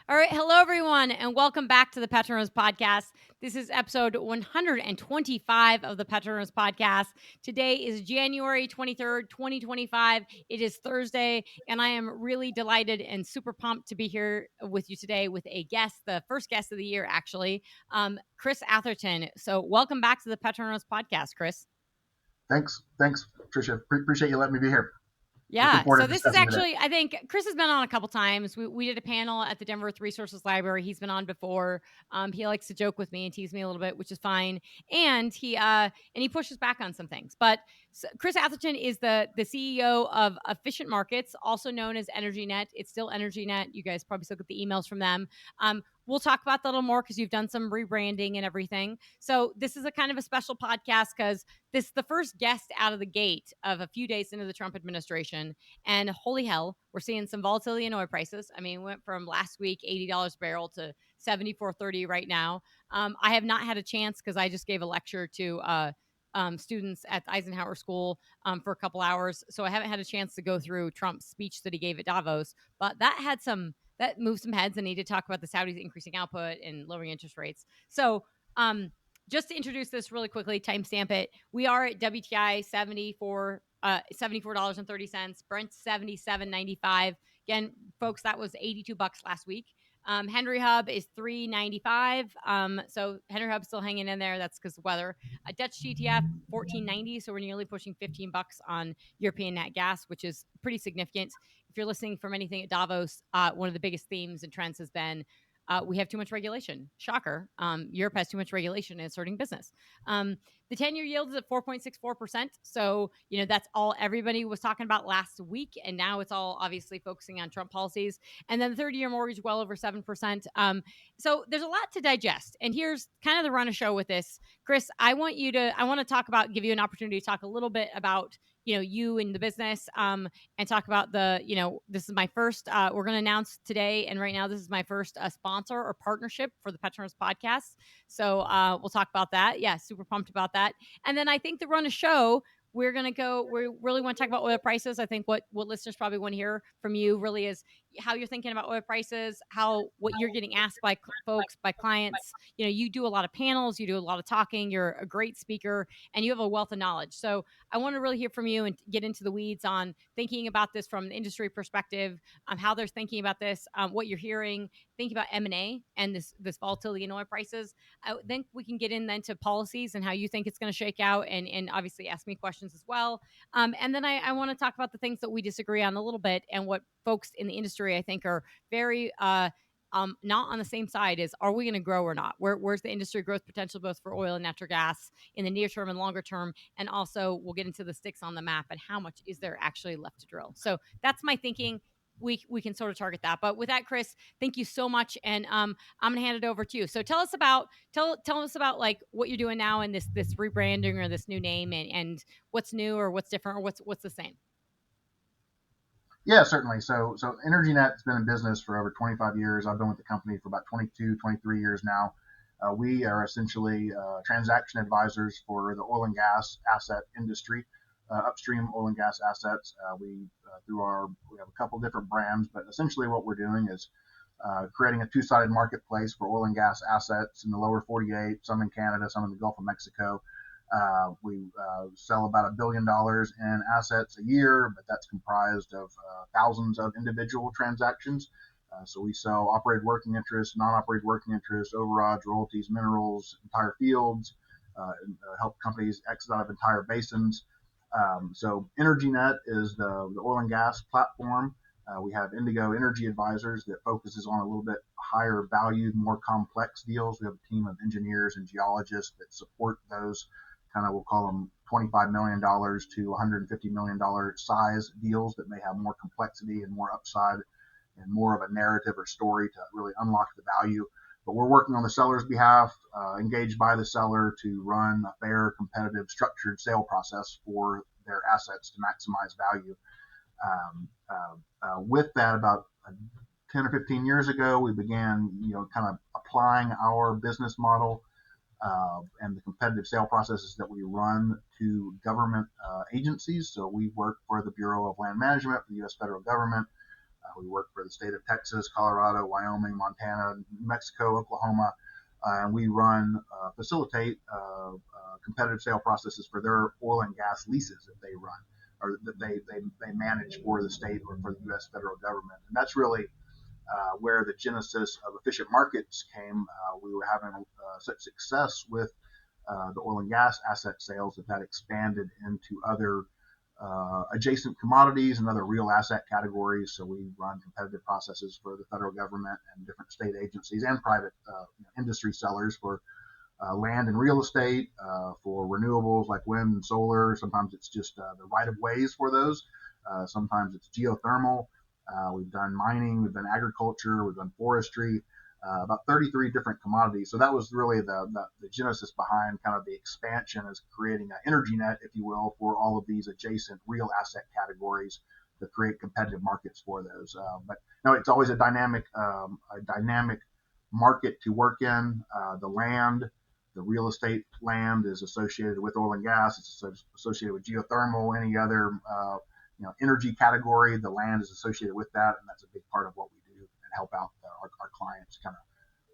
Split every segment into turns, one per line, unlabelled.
All right. Hello, everyone, and welcome back to the PetroNerds podcast. This is episode 125 of the PetroNerds podcast. Today is January 23rd, 2025. It is Thursday, and I am really delighted and super pumped to be here with you today with a guest, the first guest of the year, actually, Chris Atherton. So welcome back to the PetroNerds podcast, Chris.
Thanks, Trisha. Appreciate you letting me be here. Looking
Yeah.
forward
So
to
this is
discussing today.
actually, I think Chris has been on a couple times. We did a panel at the Denver Earth Resources Library. He's been on before. He likes to joke with me and tease me a little bit, which is fine. And he pushes back on some things. But Chris Atherton is the CEO of Efficient Markets, also known as EnergyNet. It's still EnergyNet. You guys probably still get the emails from them. We'll talk about that a little more because you've done some rebranding and everything. So this is a kind of a special podcast because this is the first guest out of the gate of a few days into the Trump administration. And holy hell, we're seeing some volatility in oil prices. I mean, we went from last week, $80 a barrel to $74.30 right now. I have not had a chance because I just gave a lecture to students at the Eisenhower School for a couple hours. So I haven't had a chance to go through Trump's speech that he gave at Davos, but that moved some heads, and he did talk about the Saudis increasing output and lowering interest rates. So just to introduce this really quickly, timestamp it. We are at WTI $74.30. Brent $77.95. Again, folks, that was $82 last week. Henry Hub is $3.95. So Henry Hub's still hanging in there. That's because of weather. Dutch TTF $14.90. So we're nearly pushing $15 on European nat gas, which is pretty significant. If you're listening from anything at Davos, one of the biggest themes and trends has been we have too much regulation. Shocker. Europe has too much regulation and it's hurting business. The 10-year yield is at 4.64%. So, that's all everybody was talking about last week. And now it's all obviously focusing on Trump policies. And then the 30-year mortgage, well over 7%. So there's a lot to digest. And here's kind of the run of show with this. Chris, I want to give you an opportunity to talk a little bit about, you and the business, and talk about this is my first, we're going to announce today. And right now, this is my first sponsor or partnership for the PetroNerds podcast. So we'll talk about that. Yeah, super pumped about that. And then I think the run of show, we really want to talk about oil prices. I think what listeners probably want to hear from you really is how you're thinking about oil prices, what you're getting asked by folks, by clients. You do a lot of panels, you do a lot of talking, you're a great speaker, and you have a wealth of knowledge. So I want to really hear from you and get into the weeds on thinking about this from an industry perspective, how they're thinking about this, what you're hearing, thinking about M&A and this volatility in oil prices. I think we can get in then to policies and how you think it's going to shake out, and obviously ask me questions as well. And then I want to talk about the things that we disagree on a little bit and what folks in the industry, I think, are very not on the same side is, are we going to grow or not? Where's the industry growth potential, both for oil and natural gas in the near term and longer term? And also we'll get into the sticks on the map and how much is there actually left to drill. So that's my thinking. We can sort of target that. But with that, Chris, thank you so much. And I'm going to hand it over to you. So tell us about like what you're doing now and this rebranding or this new name, and what's new or what's different or what's the same.
Yeah, certainly. So EnergyNet's been in business for over 25 years. I've been with the company for about 22, 23 years now. We are essentially transaction advisors for the oil and gas asset industry, upstream oil and gas assets. We have a couple different brands, but essentially what we're doing is creating a two-sided marketplace for oil and gas assets in the lower 48, some in Canada, some in the Gulf of Mexico. We sell about $1 billion in assets a year, but that's comprised of thousands of individual transactions. So we sell operated working interest, non-operated working interest, overrides, royalties, minerals, entire fields, help companies exit out of entire basins. So EnergyNet is the oil and gas platform. We have Indigo Energy Advisors that focuses on a little bit higher valued, more complex deals. We have a team of engineers and geologists that support those we'll call them $25 million to $150 million size deals that may have more complexity and more upside and more of a narrative or story to really unlock the value. But we're working on the seller's behalf, engaged by the seller to run a fair, competitive, structured sale process for their assets to maximize value. With that, about 10 or 15 years ago, we began, kind of applying our business model and the competitive sale processes that we run to government agencies. So we work for the Bureau of Land Management, for the U.S. federal government. We work for the state of Texas, Colorado, Wyoming, Montana, New Mexico, Oklahoma, and we facilitate competitive sale processes for their oil and gas leases that they run or that they manage for the state or for the U.S. federal government. And that's really where the genesis of Efficient Markets came. We were having such success with the oil and gas asset sales that expanded into other adjacent commodities and other real asset categories. So we run competitive processes for the federal government and different state agencies and private industry sellers for land and real estate, for renewables like wind and solar. Sometimes it's just the right of ways for those. Sometimes it's geothermal. We've done mining, we've done agriculture, we've done forestry, about 33 different commodities. So that was really the genesis behind kind of the expansion, is creating an energy net, if you will, for all of these adjacent real asset categories to create competitive markets for those. But no, it's always a dynamic market to work in. The real estate land is associated with oil and gas. It's associated with geothermal, any other energy category. The land is associated with that, and that's a big part of what we do and help out our clients kind of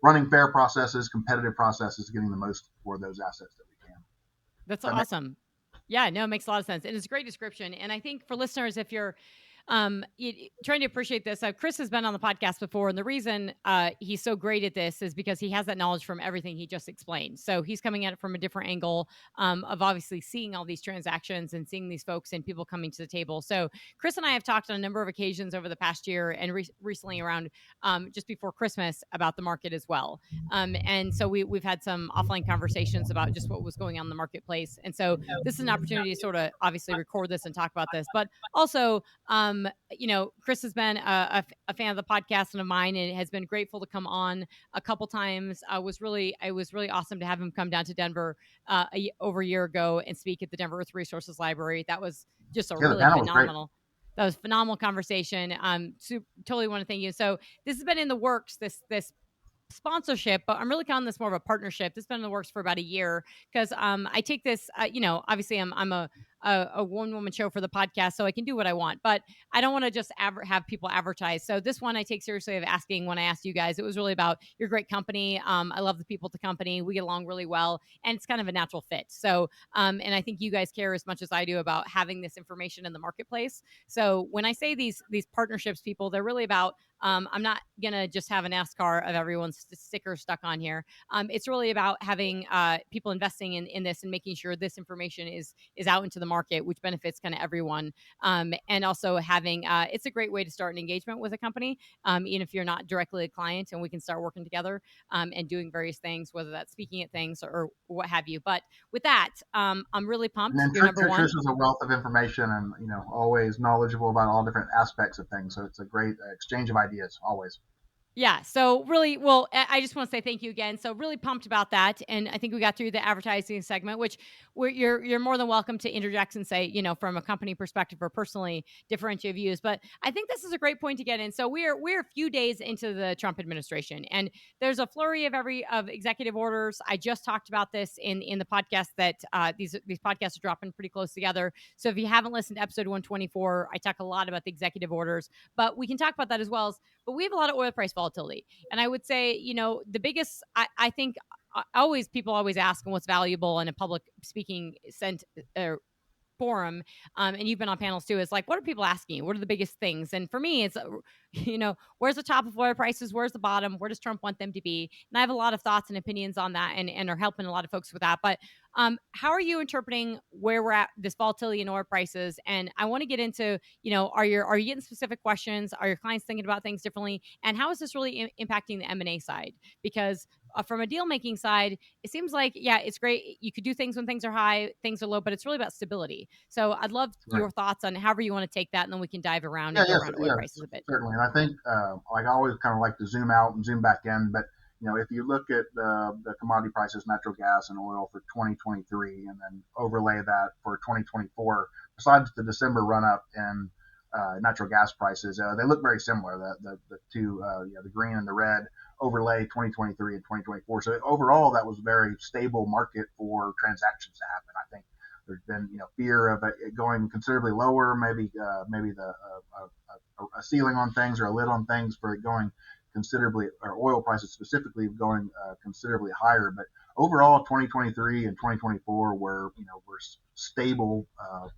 running fair processes, competitive processes, getting the most for those assets that we can.
That's awesome. Yeah, no, it makes a lot of sense. And it's a great description. And I think for listeners, if you're trying to appreciate this, Chris has been on the podcast before, and the reason he's so great at this is because he has that knowledge from everything he just explained. So he's coming at it from a different angle of obviously seeing all these transactions and seeing these folks and people coming to the table. So Chris and I have talked on a number of occasions over the past year and recently around just before Christmas about the market as well. And so we've had some offline conversations about just what was going on in the marketplace. And so this is an opportunity to sort of obviously record this and talk about this, but also Chris has been a fan of the podcast and of mine, and has been grateful to come on a couple times. It was really awesome to have him come down to Denver over a year ago and speak at the Denver Earth Resources Library. That was just a really phenomenal. That was a phenomenal conversation. Totally want to thank you. So this has been in the works, this sponsorship, but I'm really calling this more of a partnership. This has been in the works for about a year because I take this, obviously I'm a one-woman show for the podcast, so I can do what I want, but I don't want to just have people advertise. So this one I take seriously of asking. When I asked you guys, it was really about your great company. I love the people at the company. We get along really well, and it's kind of a natural fit. So, and I think you guys care as much as I do about having this information in the marketplace. So when I say these partnerships, people, they're really about, I'm not going to just have a NASCAR of everyone's sticker stuck on here. It's really about having people investing in this and making sure this information is out into the market, which benefits kind of everyone. And also having, it's a great way to start an engagement with a company, even if you're not directly a client, and we can start working together and doing various things, whether that's speaking at things or what have you. But with that, I'm really pumped.
And then Trish is a wealth of information and, always knowledgeable about all different aspects of things. So it's a great exchange of ideas, always.
Yeah. So really, well, I just want to say thank you again. So really pumped about that. And I think we got through the advertising segment, which you're more than welcome to interject and say, from a company perspective or personally differentiate views. But I think this is a great point to get in. So we're a few days into the Trump administration, and there's a flurry of executive orders. I just talked about this in the podcast that these podcasts are dropping pretty close together. So if you haven't listened to episode 124, I talk a lot about the executive orders, but we can talk about that as well. But we have a lot of oil price volatility. And I would say, the biggest, I think people always ask what's valuable in a public speaking forum, and you've been on panels too, is like, what are people asking you? What are the biggest things? And for me, it's, where's the top of oil prices? Where's the bottom? Where does Trump want them to be? And I have a lot of thoughts and opinions on that, and are helping a lot of folks with that. But how are you interpreting where we're at, this volatility in oil prices? And I want to get into, are you getting specific questions? Are your clients thinking about things differently? And how is this really impacting the M&A side? Because from a deal making side, it seems like, yeah, it's great. You could do things when things are high, things are low, but it's really about stability. So I'd love your thoughts on however you want to take that, and then we can dive around and go around oil prices a bit.
Certainly. And I think I always kind of like to zoom out and zoom back in, but if you look at the commodity prices, natural gas and oil for 2023, and then overlay that for 2024, besides the December run up in natural gas prices, they look very similar. The two, the green and the red, overlay 2023 and 2024. So overall, that was a very stable market for transactions to happen. I think There's been fear of it going considerably lower, maybe a ceiling on things or a lid on things for it going considerably, or oil prices specifically going considerably higher. But overall, 2023 and 2024 were stable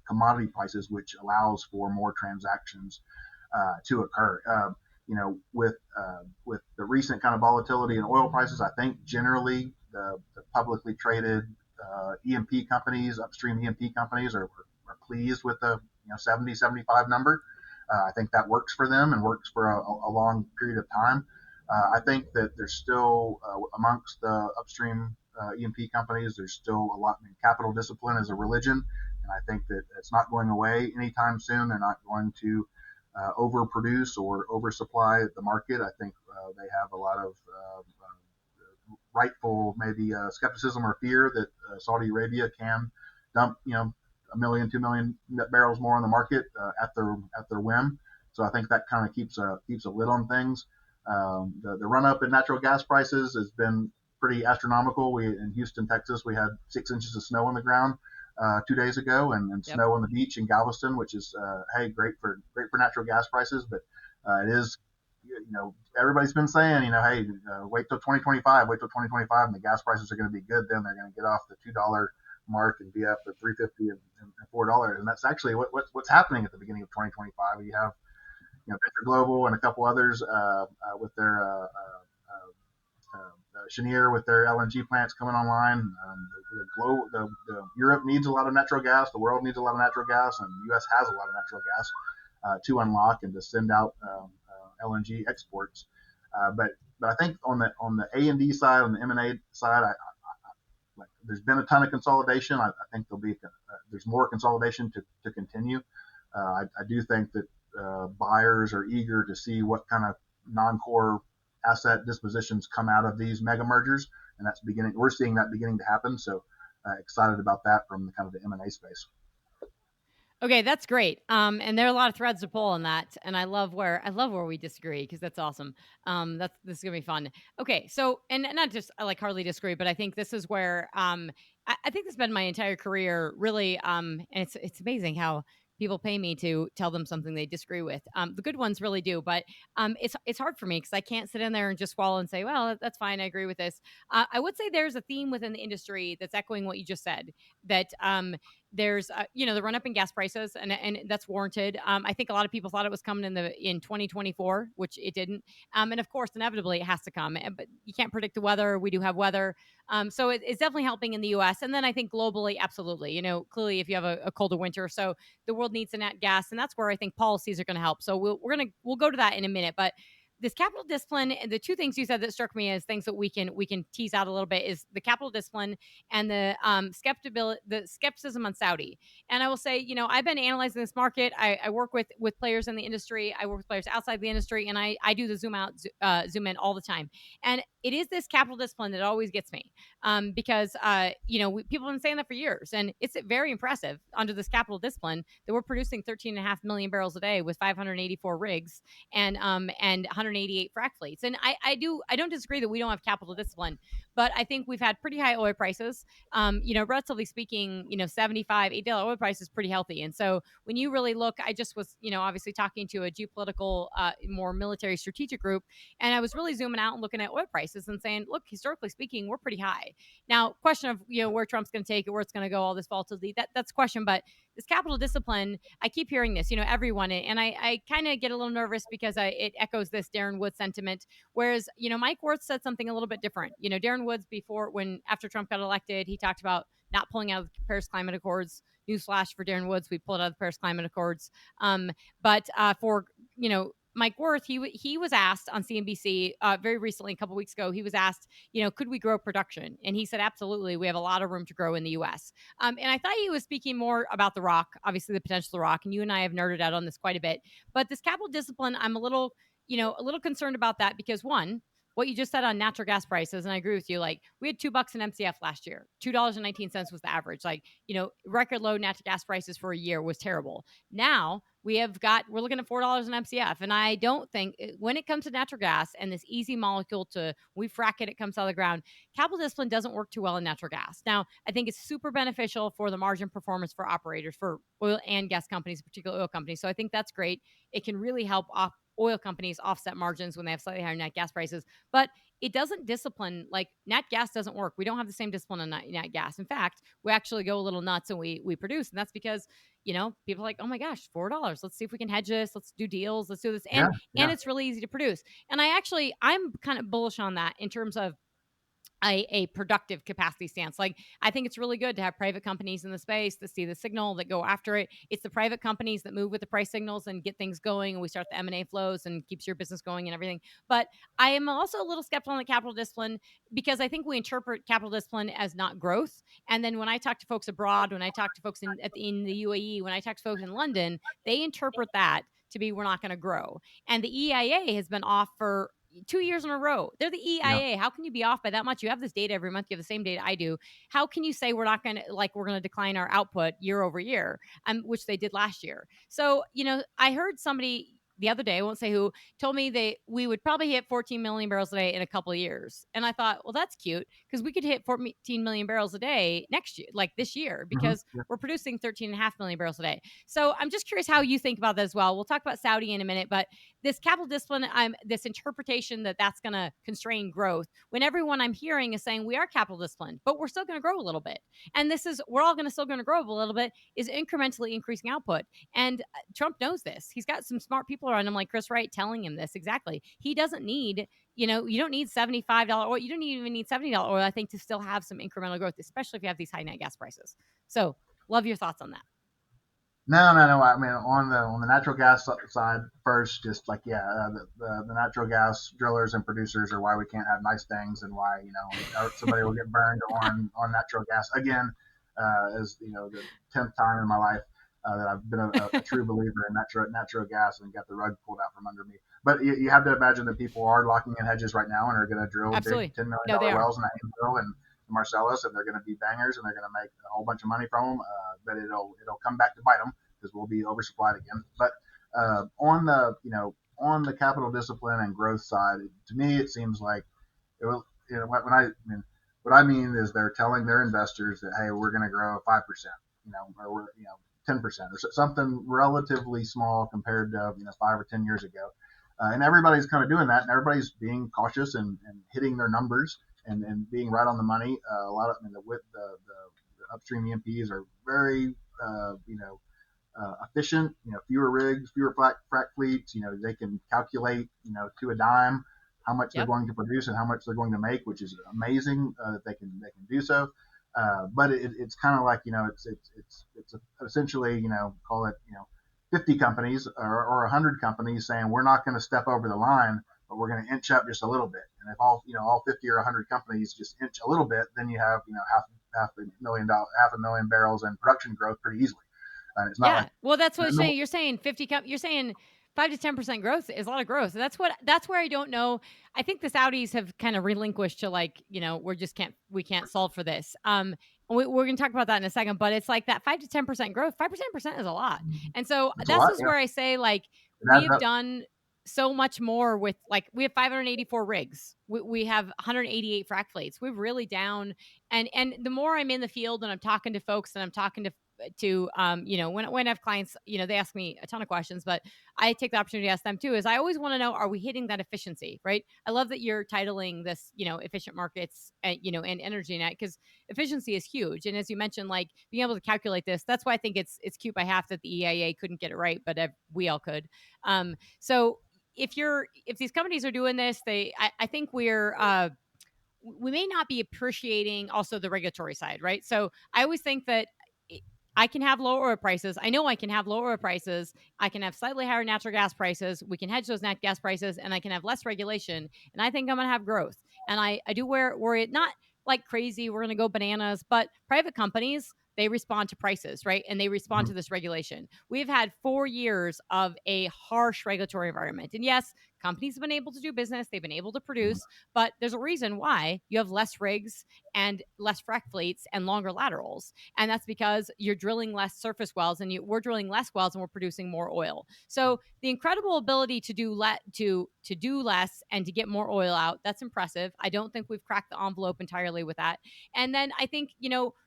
commodity prices, which allows for more transactions to occur. With the recent kind of volatility in oil prices, I think generally the publicly traded E&P companies, upstream E&P companies, are pleased with the 70, 75 number. I think that works for them and works for a long period of time. I think that there's still amongst the upstream E&P companies, there's still a lot. Capital discipline is a religion, and I think that it's not going away anytime soon. They're not going to overproduce or oversupply the market. I think they have a lot of rightful maybe skepticism or fear that Saudi Arabia can dump a million, 2 million barrels more on the market at their whim. So I think that kind of keeps a lid on things. The run up in natural gas prices has been pretty astronomical. We in Houston, Texas, we had 6 inches of snow on the ground 2 days ago, and
Yep.
snow on the beach in Galveston, which is hey, great for natural gas prices, but it is everybody's been saying hey, wait till 2025, and the gas prices are going to be good. Then they're going to get off the $2 mark and be up at 3.50 and $4, and that's actually what's happening at the beginning of 2025. You have Venture Global and a couple others with their Cheniere with their LNG plants coming online. Europe needs a lot of natural gas. The world needs a lot of natural gas, and the U.S. has a lot of natural gas to unlock and to send out LNG exports. But I think on the A&D side, on the M&A side, there's been a ton of consolidation. I think there's more consolidation to continue. I do think that buyers are eager to see what kind of non-core asset dispositions come out of these mega mergers, and we're seeing that beginning to happen. So excited about that from the kind of the M&A space.
Okay, that's great. And there are a lot of threads to pull on that, and I love where we disagree because that's awesome. This is gonna be fun. Okay, so and not just I like hardly disagree, but I think this is where I think this has been my entire career really. And it's amazing how people pay me to tell them something they disagree with. The good ones really do, but it's hard for me because I can't sit in there and just swallow and say, well, that's fine, I agree with this. I would say there's a theme within the industry that's echoing what you just said. That there's the run up in gas prices, and that's warranted. I think a lot of people thought it was coming in 2024, which it didn't. And of course, inevitably, it has to come. But you can't predict the weather. We do have weather, so it's definitely helping in the U.S. And then I think globally, absolutely. Clearly, if you have a colder winter, so the world needs the nat gas, and that's where I think policies are going to help. So we'll go to that in a minute, but this capital discipline, the two things you said that struck me as things that we can tease out a little bit is the capital discipline and the skepticism on Saudi. And I will say, I've been analyzing this market. I work with players in the industry. I work with players outside the industry, and I do the zoom out, zoom in all the time. And it is this capital discipline that always gets me, because people have been saying that for years, and it's very impressive under this capital discipline that we're producing 13.5 million barrels a day with 584 rigs and 188 frac fleets. And I don't disagree that we don't have capital discipline, but I think we've had pretty high oil prices. Relatively speaking, $75, $80 oil price is pretty healthy. And so when you really look, I just was, obviously talking to a geopolitical, more military strategic group, and I was really zooming out and looking at oil prices and saying, look, historically speaking, we're pretty high. Now, question of, where Trump's going to take it, where it's going to go, all this volatility, that's a question. But this capital discipline, I keep hearing this, everyone, and I kind of get a little nervous because it echoes this Darren Woods sentiment. Whereas, Mike Wirth said something a little bit different. Darren Woods after Trump got elected, he talked about not pulling out of the Paris Climate Accords. Newsflash for Darren Woods, we pulled out of the Paris Climate Accords. But for Mike Wirth, he was asked on CNBC very recently, a couple weeks ago. He was asked, could we grow production? And he said, absolutely, we have a lot of room to grow in the U.S. And I thought he was speaking more about the rock, obviously the potential of the rock. And you and I have nerded out on this quite a bit. But this capital discipline, I'm a little concerned about that because one, what you just said on natural gas prices, and I agree with you, like we had $2 an MCF last year. $2.19 was the average. Like, record low natural gas prices for a year was terrible. Now we're looking at $4 an MCF. And I don't think when it comes to natural gas and this easy molecule we frack it, it comes out of the ground. Capital discipline doesn't work too well in natural gas. Now, I think it's super beneficial for the margin performance for operators, for oil and gas companies, particularly oil companies. So I think that's great. It can really help oil companies offset margins when they have slightly higher net gas prices. But it doesn't discipline, like nat gas doesn't work. We don't have the same discipline on nat gas. In fact, we actually go a little nuts and we produce. And that's because, people are like, oh my gosh, $4. Let's see if we can hedge this. Let's do deals. Let's do this.
Yeah,
And
yeah,
it's really easy to produce. And I'm kind of bullish on that in terms of a productive capacity stance. Like, I think it's really good to have private companies in the space that see the signal, that go after it. It's the private companies that move with the price signals and get things going, and we start the M&A flows and keeps your business going and everything. But I am also a little skeptical on the capital discipline, because I think we interpret capital discipline as not growth. And then when I talk to folks abroad, when I talk to folks in the UAE, when I talk to folks in London, they interpret that to be, we're not going to grow. And the EIA has been off for 2 years in a row. They're the
yeah.
EIA. How can you be off by that much? You have this data every month. You have the same data I do. How can you say we're going to decline our output year over year, which they did last year? So, I heard somebody the other day, I won't say who, told me we would probably hit 14 million barrels a day in a couple of years. And I thought, well, that's cute, because we could hit 14 million barrels a day next year, like this year, because
Yeah.
we're producing 13.5 million barrels a day. So I'm just curious how you think about that as well. We'll talk about Saudi in a minute, but this capital discipline, this interpretation that that's going to constrain growth, when everyone I'm hearing is saying we are capital disciplined, but we're still going to grow a little bit. And we're all still going to grow a little bit, is incrementally increasing output. And Trump knows this. He's got some smart people around him, like Chris Wright, telling him this exactly. He doesn't need, you don't need $75 oil. You don't even need $70 oil, I think, to still have some incremental growth, especially if you have these high net gas prices. So love your thoughts on that.
No, no, no. I mean, on the natural gas side first, just like yeah, the natural gas drillers and producers are why we can't have nice things, and why somebody will get burned on natural gas again, as the 10th time in my life that I've been a true believer in natural gas and got the rug pulled out from under me. But you have to imagine that people are locking in hedges right now and are going to drill big
Absolutely.
$10 million
No, they are.
wells in the Haynesville and Marcellus, and they're going to be bangers, and they're going to make a whole bunch of money from them. But it'll come back to bite them, because we'll be oversupplied again. But on the capital discipline and growth side, to me it seems like it will. What I mean is they're telling their investors that, hey, we're going to grow 5%, or we're 10%, or something relatively small compared to 5 or 10 years ago. And everybody's kind of doing that, and everybody's being cautious and hitting their numbers and being right on the money. A lot of the upstream E&Ps are very efficient. Fewer rigs, fewer frac fleets. They can calculate to a dime how much they're
Yep.
going to produce and how much they're going to make, which is amazing that they can do so. But it's kind of like it's essentially call it 50 companies or 100 companies saying we're not going to step over the line, but we're going to inch up just a little bit. And if all 50 or 100 companies just inch a little bit, then you have half a million barrels in production growth pretty easily. And it's not
Yeah.
like
Well, that's what you're saying 50 you're saying 5 to 10% growth is a lot of growth. That's where I don't know. I think the Saudis have kind of relinquished to, like, we can't solve for this. We're going to talk about that in a second, but it's like that 5 to 10% growth, 5 to 10% is a lot. And so
it's a
this
lot.
is
Yeah,
where I say, like,
it
we
adds
have
up.
done so much more with, like, we have 584 rigs. We have 188 frac fleets. We're really down. And the more I'm in the field and I'm talking to folks and I'm talking to when I have clients, they ask me a ton of questions, but I take the opportunity to ask them too, is I always want to know, are we hitting that efficiency, right? I love that you're titling this, efficient markets and, and energy net, because efficiency is huge. And as you mentioned, like, being able to calculate this, that's why I think it's cute by half that the EIA couldn't get it right, but we all could. So if these companies are doing this, I think we may not be appreciating also the regulatory side, right? So I always think that I can have lower oil prices. I know I can have lower oil prices. I can have slightly higher natural gas prices. We can hedge those nat gas prices, and I can have less regulation. And I think I'm going to have growth. And I do worry, not like crazy, we're going to go bananas, but private companies, they respond to prices, right? And they respond
Mm-hmm.
to this regulation. We've had 4 years of a harsh regulatory environment. And yes, Companies have been able to do business, they've been able to
Mhm.
produce, but there's a reason why you have less rigs and less frac fleets and longer laterals. And that's because you're drilling less surface wells, and we're drilling less wells and we're producing more oil. So the incredible ability to do less and to get more oil out, that's impressive. I don't think we've cracked the envelope entirely with that. And then I think,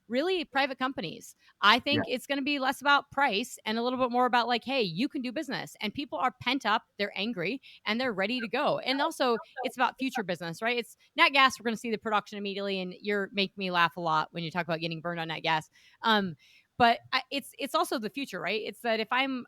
really private companies, I
Yeah,
think it's going to be less about price and a little bit more about like, hey, you can do business. And people are pent up, they're angry, and they're ready to go. And also, it's about future business, right? It's nat gas. We're going to see the production immediately, and you're making me laugh a lot when you talk about getting burned on nat gas. But it's also the future, right? It's that if I'm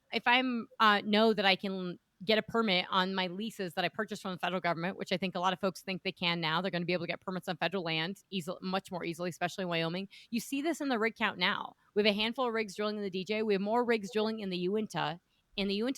know that I can get a permit on my leases that I purchased from the federal government, which I think a lot of folks think they can now. They're going to be able to get permits on federal land much more easily, especially in Wyoming. You see this in the rig count now. We have a handful of rigs drilling in the DJ. We have more rigs drilling in the Uinta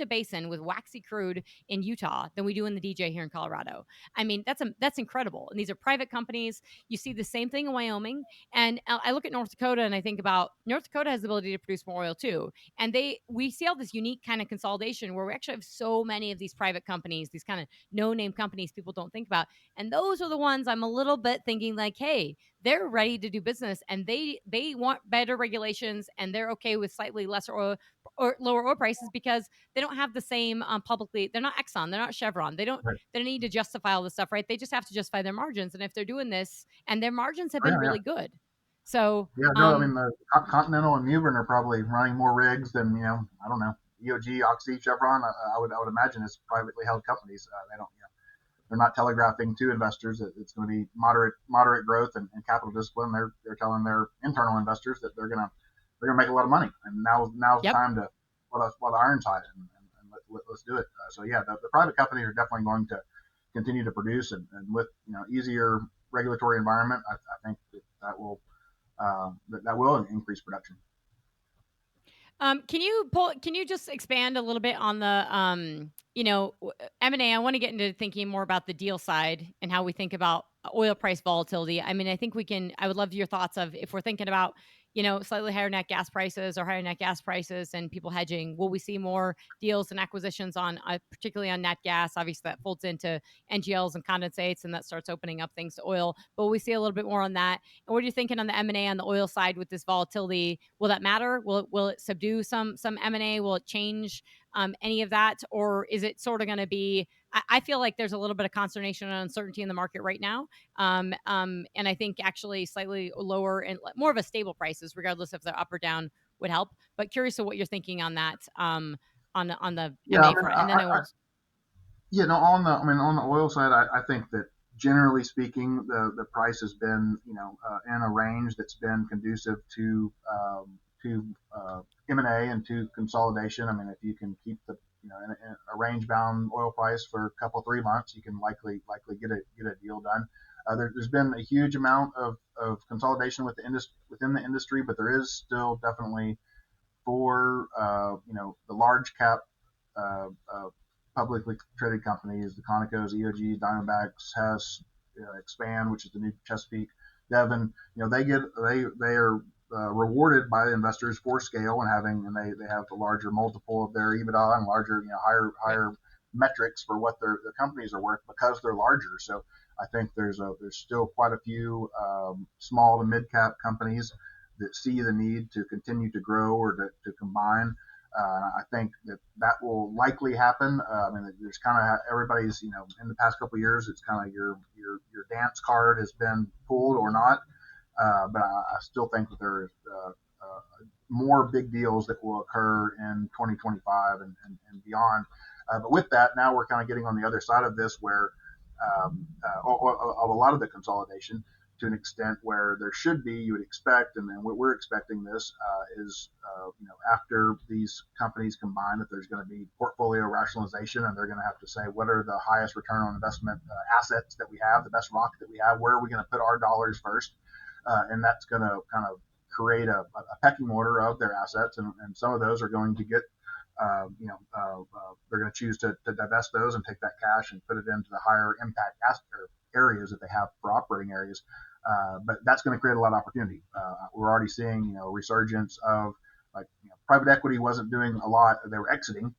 Basin with waxy crude in Utah than we do in the DJ here in Colorado. I mean, that's incredible. And these are private companies. You see the same thing in Wyoming. And I look at North Dakota and I think about North Dakota has the ability to produce more oil too. And we see all this unique kind of consolidation where we actually have so many of these private companies, these kind of no-name companies people don't think about. And those are the ones I'm a little bit thinking like, hey, they're ready to do business, and they want better regulations, and they're okay with slightly lesser oil or lower oil prices because they don't have the same publicly. They're not Exxon, they're not Chevron.
right.
They don't need to justify all this stuff, right? They just have to justify their margins, and if they're doing this, and their margins have
Oh,
been
yeah, yeah.
really good. So
Yeah, no, I mean the Continental and Mewbourne are probably running more rigs than I don't know, EOG, Oxy, Chevron. I would imagine it's privately held companies. They don't they're not telegraphing to investors that it's going to be moderate growth and capital discipline. They're telling their internal investors that they're gonna make a lot of money, and now's the
yep.
time to while the iron's hot, and let's do it. So yeah, the private companies are definitely going to continue to produce, and with easier regulatory environment, I think that will increase production.
Can you just expand a little bit on the M&A? I want to get into thinking more about the deal side and how we think about oil price volatility. I mean, I think I would love your thoughts of if we're thinking about, slightly higher net gas prices or higher net gas prices and people hedging, will we see more deals and acquisitions on, particularly on nat gas? Obviously that folds into NGLs and condensates, and that starts opening up things to oil, but we see a little bit more on that. And what are you thinking on the M&A on the oil side with this volatility? Will that matter? Will it subdue some M&A? Will it change any of that? Or is it sort of going to be, I feel like there's a little bit of consternation and uncertainty in the market right now. And I think actually slightly lower and more of a stable prices, regardless if they're up or down, would help. But curious of what you're thinking on that, on the
Yeah, I
M&A
mean,
front. And then I will.
no, on the oil side, I think that generally speaking, the price has been in a range that's been conducive to M&A and to consolidation. I mean, if you can keep the in a range bound oil price for a couple 3 months, you can likely get a deal done. There's been a huge amount of consolidation within the industry, but there is still definitely for the large cap uh, uh, publicly traded companies, the Conocos, EOG, Diamondbacks, Hess, Expand, which is the new Chesapeake, Devon. They are rewarded by the investors for scale and they have a larger multiple of their EBITDA and larger
Right.
higher metrics for what their companies are worth because they're larger. So I think there's still quite a few small to mid cap companies that see the need to continue to grow or to combine. I think that will likely happen. I mean, there's kind of everybody's, in the past couple of years, it's kind of your dance card has been pulled or not. But I still think that there is more big deals that will occur in 2025 and beyond. But with that, now we're kind of getting on the other side of this where of a lot of the consolidation to an extent where there should be, you would expect, and then what we're expecting this is, after these companies combine, that there's going to be portfolio rationalization, and they're going to have to say what are the highest return on investment assets that we have, the best rock that we have, where are we going to put our dollars first, and that's going to kind of create a pecking order of their assets, and some of those are going to get they're going to choose to divest those and take that cash and put it into the higher impact areas that they have for operating areas. But that's going to create a lot of opportunity. We're already seeing, resurgence of private equity wasn't doing a lot. They were exiting.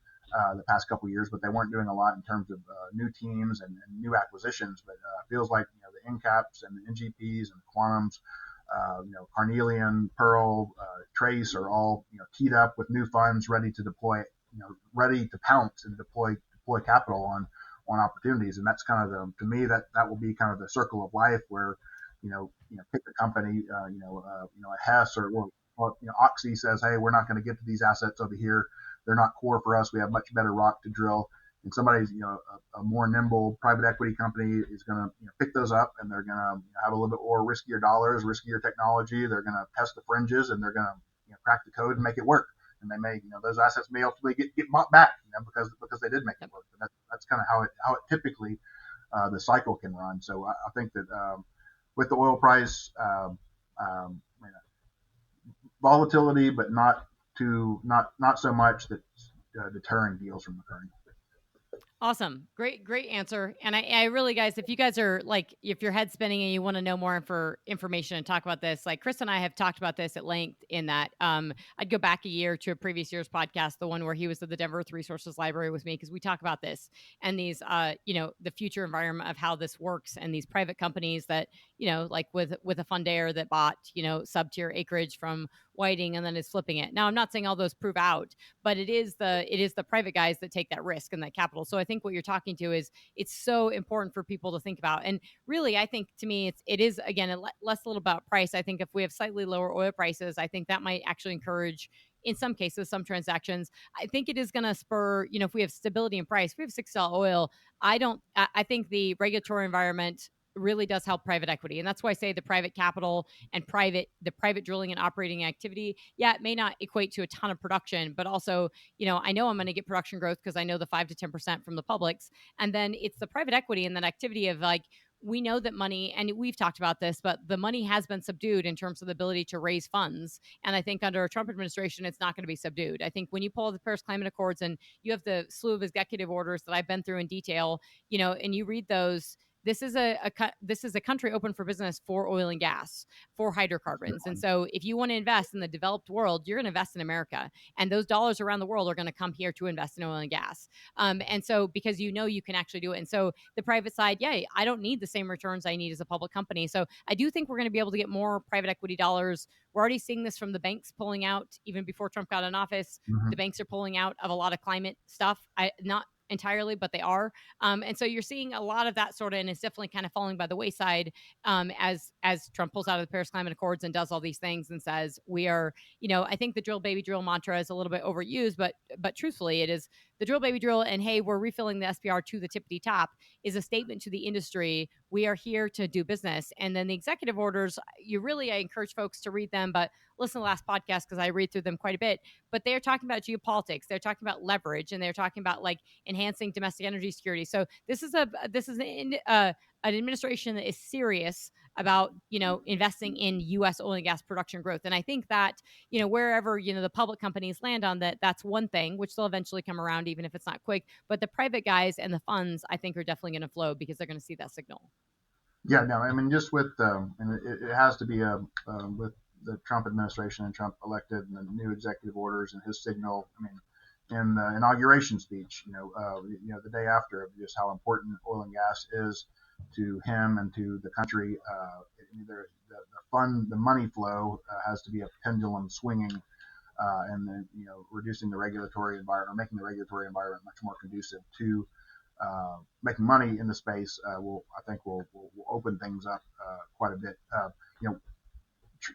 the past couple of years, but they weren't doing a lot in terms of new teams and new acquisitions. But it feels like the NCAPs and the NGPs and the Quantums, Carnelian, Pearl, Trace are all teed up with new funds ready to deploy, ready to pounce and deploy capital on opportunities. And that's kind of to me that will be kind of the circle of life where pick a company, a Hess or Oxy says, hey, we're not going to get to these assets over here. They're not core for us. We have much better rock to drill. And somebody's, a more nimble private equity company is going to pick those up, and they're going to have a little bit more riskier dollars, riskier technology. They're going to test the fringes, and they're going to crack the code and make it work. And they may, those assets may ultimately get bought back, because they did make it work. And that's kind of how it typically the cycle can run. So I think that with the oil price, volatility, but not so much that deterring deals from occurring.
Awesome. Great answer. And I really, guys, if you guys are if your head's spinning and you want to know more information and talk about this, like Chris and I have talked about this at length in that I'd go back a year to a previous year's podcast, the one where he was at the Denver Earth Resources Library with me, because we talk about this and these, the future environment of how this works and these private companies that, like with a fundaire that bought, sub-tier acreage from Whiting and then is flipping it. Now, I'm not saying all those prove out, but it is the private guys that take that risk and that capital. So I think what you're talking to is it's so important for people to think about. And really, I think to me, it is again less a little about price. I think if we have slightly lower oil prices, I think that might actually encourage, in some cases, some transactions. I think it is going to spur, if we have stability in price, if we have $6 oil, I think the regulatory environment really does help private equity. And that's why I say the private capital and the private drilling and operating activity, it may not equate to a ton of production, but also, I know I'm going to get production growth because I know the 5 to 10% from the publics. And then it's the private equity and that activity of we know that money, and we've talked about this, but the money has been subdued in terms of the ability to raise funds. And I think under a Trump administration, it's not going to be subdued. I think when you pull the Paris Climate Accords and you have the slew of executive orders that I've been through in detail, and you read those, this is a country open for business for oil and gas, for hydrocarbons. And so if you want to invest in the developed world, you're going to invest in America. And those dollars around the world are going to come here to invest in oil and gas. And so because you can actually do it. And so the private side, I don't need the same returns I need as a public company. So I do think we're going to be able to get more private equity dollars. We're already seeing this from the banks pulling out. Even before Trump got in office, the banks are pulling out of a lot of climate stuff. Not entirely, but they are. And so you're seeing a lot of that sort of, and it's definitely kind of falling by the wayside as Trump pulls out of the Paris Climate Accords and does all these things and says, we are, I think the drill, baby, drill mantra is a little bit overused, but truthfully, it is the drill, baby, drill. And hey, we're refilling the SPR to the tippity top is a statement to the industry. We are here to do business. And then the executive orders, I encourage folks to read them, but listen to the last podcast because I read through them quite a bit. But they're talking about geopolitics. They're talking about leverage, and they're talking about enhancing domestic energy security. So this is an administration that is serious about investing in U.S. oil and gas production growth. And I think that wherever the public companies land on that, that's one thing which they'll eventually come around, even if it's not quick. But the private guys and the funds, I think, are definitely going to flow because they're going to see that signal.
Yeah, no, I mean, just with and it has to be with the Trump administration and Trump elected and the new executive orders and his signal. I mean, in the inauguration speech, the day after, of just how important oil and gas is to him and to the country. The money flow has to be a pendulum swinging, and then reducing the regulatory environment, or making the regulatory environment much more conducive to making money in the space. Will open things up quite a bit.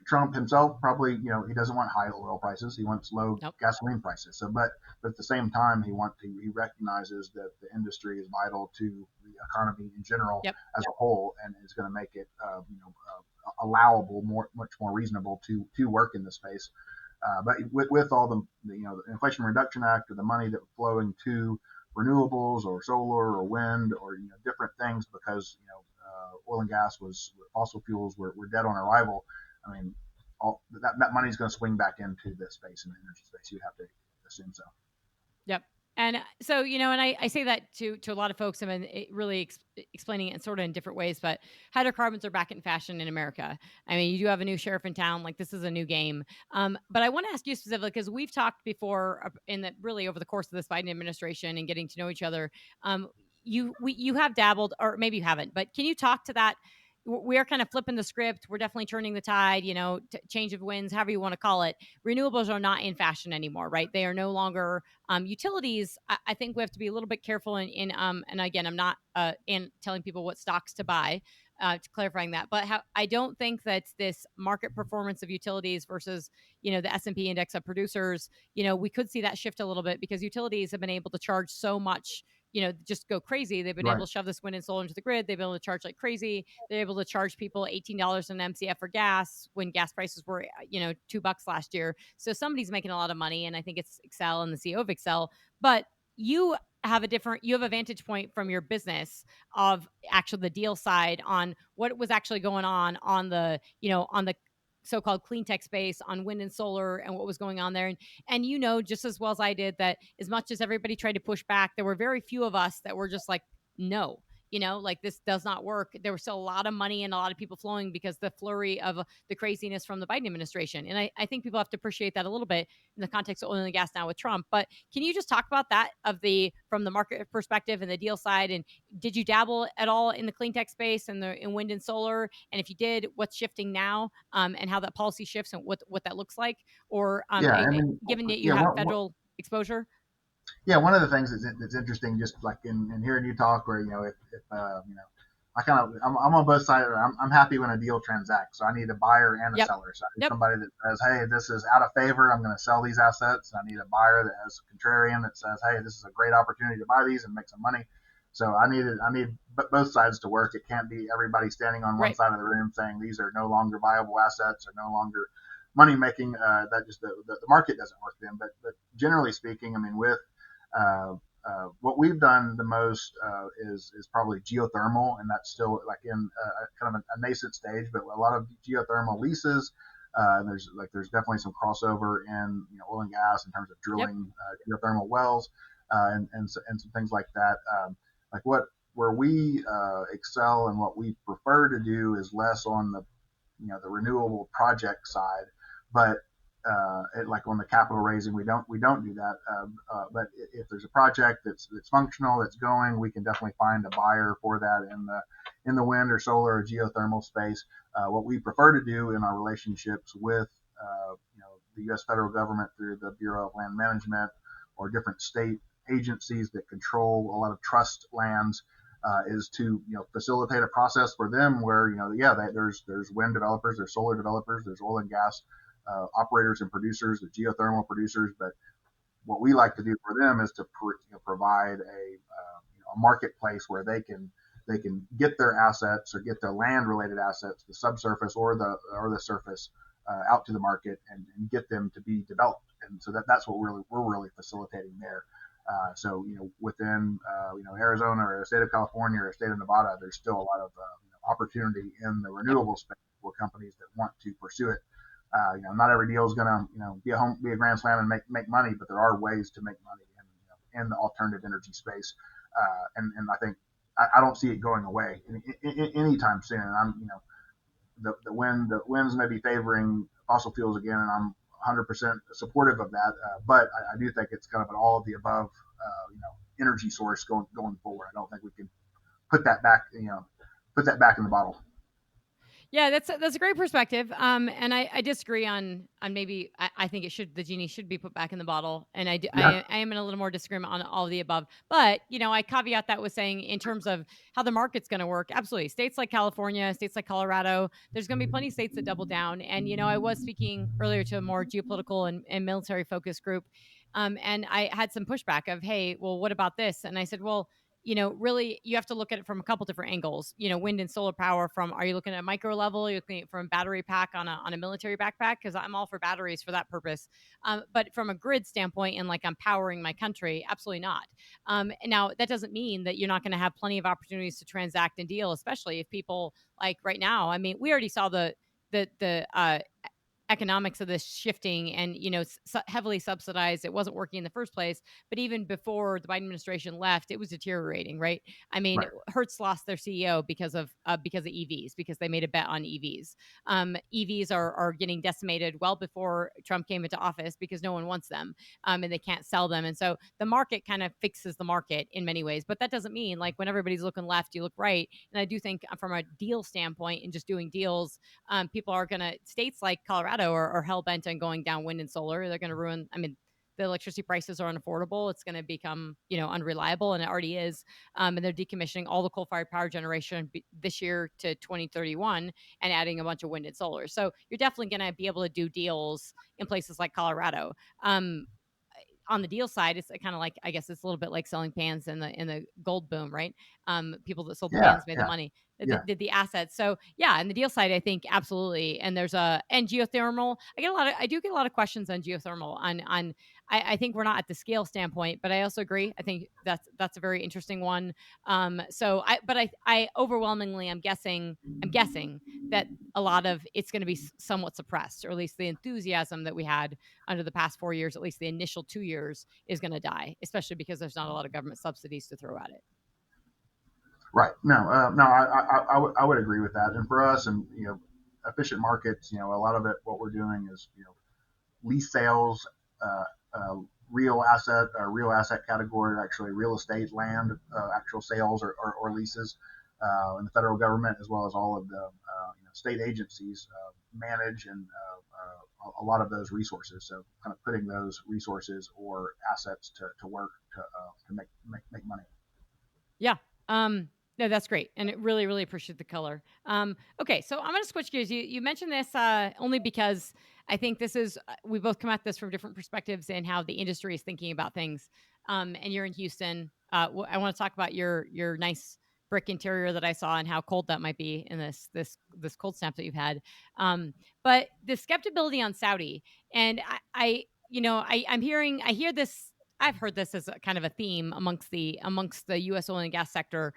Trump himself probably, he doesn't want high oil prices. He wants low gasoline prices. So, but at the same time, he recognizes that the industry is vital to the economy in general as a whole, and is going to make it, allowable, much more reasonable to work in the space. But with all the Inflation Reduction Act, or the money that flowing to renewables or solar or wind or different things, because oil and gas fossil fuels were dead on arrival. I mean, all that money is going to swing back into the space and the energy space. You have to assume so.
Yep. And so, and I say that to a lot of folks. I mean, it really explaining it sort of in different ways, but hydrocarbons are back in fashion in America. I mean, you do have a new sheriff in town. Like, this is a new game. But I want to ask you specifically, because we've talked before in the really over the course of this Biden administration and getting to know each other. You have dabbled, or maybe you haven't, but can you talk to that? We are kind of flipping the script. We're definitely turning the tide, change of winds, however you want to call it. Renewables are not in fashion anymore, right? They are no longer utilities. I think we have to be a little bit careful and again, I'm not in telling people what stocks to buy, to clarifying that, but I don't think that this market performance of utilities versus, the S&P index of producers, we could see that shift a little bit because utilities have been able to charge so much, just go crazy. They've been
Right.
able to shove this wind and solar into the grid. They've been able to charge like crazy. They're able to charge people $18 an MCF for gas when gas prices were, $2 last year. So somebody's making a lot of money, and I think it's Excel and the CEO of Excel. But you you have a vantage point from your business of actually the deal side on what was actually going on the, on the so-called clean tech space on wind and solar and what was going on there. And just as well as I did, that as much as everybody tried to push back, there were very few of us that were just like, no, like, this does not work. There was still a lot of money and a lot of people flowing because the flurry of the craziness from the Biden administration. And I think people have to appreciate that a little bit in the context of oil and gas now with Trump. But can you just talk about that from the market perspective and the deal side? And did you dabble at all in the clean tech space and in wind and solar? And if you did, what's shifting now, and how that policy shifts and what that looks like? Or
Yeah, I mean,
given that you
yeah,
have federal exposure?
yeah, one of the things that's interesting, just like in hearing you talk, where if I'm on both sides. I'm happy when a deal transacts. So I need a buyer and a
Yep.
seller. So I need
Yep.
somebody that says, hey, this is out of favor. I'm going to sell these assets. I need a buyer that has a contrarian that says, hey, this is a great opportunity to buy these and make some money. So I need both sides to work. It can't be everybody standing on one
Right.
side of the room saying these are no longer viable assets or no longer money making. That just the market doesn't work then. But generally speaking, I mean, with uh, what we've done the most is probably geothermal, and that's still like in kind of a nascent stage, but a lot of geothermal leases. There's definitely some crossover in oil and gas in terms of
Yep.
drilling geothermal wells and some things like that. Like what where we excel and what we prefer to do is less on the renewable project side, but like on the capital raising, we don't do that. But if there's a project that's functional, that's going, we can definitely find a buyer for that in the wind or solar or geothermal space. What we prefer to do in our relationships with the U.S. federal government through the Bureau of Land Management or different state agencies that control a lot of trust lands is to facilitate a process for them where there's wind developers, there's solar developers, there's oil and gas operators and producers, the geothermal producers. But what we like to do for them is to provide a marketplace where they can get their assets or get their land related assets, the subsurface or the surface, out to the market and get them to be developed. And so that's what we're really facilitating there. So within Arizona or the state of California or the state of Nevada, there's still a lot of opportunity in the
Yep.
renewable space for companies that want to pursue it. Not every deal is going to be a grand slam and make money, but there are ways to make money in the alternative energy space. And I think I don't see it going away anytime soon. The winds may be favoring fossil fuels again, and I'm 100% supportive of that. But I do think it's kind of an all of the above, energy source going forward. I don't think we can put that back, put that back in the bottle.
Yeah, that's a great perspective. And I disagree on maybe I think the genie should be put back in the bottle, and
Yeah.
I am in a little more disagreement on all of the above. But I caveat that with saying in terms of how the market's going to work, absolutely. States like California, states like Colorado, there's going to be plenty of states that double down. And I was speaking earlier to a more geopolitical and military focused group, and I had some pushback of, hey, well, what about this? And I said, well, really, you have to look at it from a couple different angles. Wind and solar power from, are you looking at micro level? Are you looking at from battery pack on a military backpack? Because I'm all for batteries for that purpose. But from a grid standpoint and like I'm powering my country, absolutely not. And now that doesn't mean that you're not going to have plenty of opportunities to transact and deal, especially if people like right now. I mean, we already saw the economics of this shifting and, heavily subsidized. It wasn't working in the first place. But even before the Biden administration left, it was deteriorating, right? I mean,
Right.
Hertz lost their CEO because of EVs, because they made a bet on EVs. EVs are getting decimated well before Trump came into office because no one wants them, and they can't sell them. And so the market kind of fixes the market in many ways. But that doesn't mean, like, when everybody's looking left, you look right. And I do think from a deal standpoint and just doing deals, people are going to, states like Colorado are hell bent on going down wind and solar. They're going to ruin, I mean, the electricity prices are unaffordable. It's going to become, unreliable, and it already is. And they're decommissioning all the coal-fired power generation this year to 2031 and adding a bunch of wind and solar. So you're definitely going to be able to do deals in places like Colorado. On the deal side, it's kind of like, I guess it's a little bit like selling pans in the gold boom, right? People that sold the
Yeah.
pans made the
Yeah.
money,
Yeah.
did the assets. So yeah, and the deal side, I think absolutely. And and geothermal. I do get a lot of questions on geothermal. I think we're not at the scale standpoint, but I also agree. I think that's a very interesting one. I overwhelmingly, I'm guessing that a lot of it's going to be somewhat suppressed, or at least the enthusiasm that we had under the past 4 years, at least the initial 2 years, is going to die, especially because there's not a lot of government subsidies to throw at it.
Right. No. No. I would agree with that. And for us, and efficient markets, a lot of it, what we're doing is lease sales, uh, uh, real asset category, actually real estate, land, actual sales or leases, in the federal government, as well as all of the state agencies manage and a lot of those resources. So kind of putting those resources or assets to work to make money.
Yeah. No, that's great. And it really, really appreciate the color. Okay. So I'm going to switch gears. You mentioned this only because I think this is, we both come at this from different perspectives and how the industry is thinking about things. And you're in Houston. I want to talk about your nice brick interior that I saw and how cold that might be in this cold snap that you've had. But the skepticism on Saudi, and I hear this. I've heard this as a kind of a theme amongst the U.S. oil and gas sector.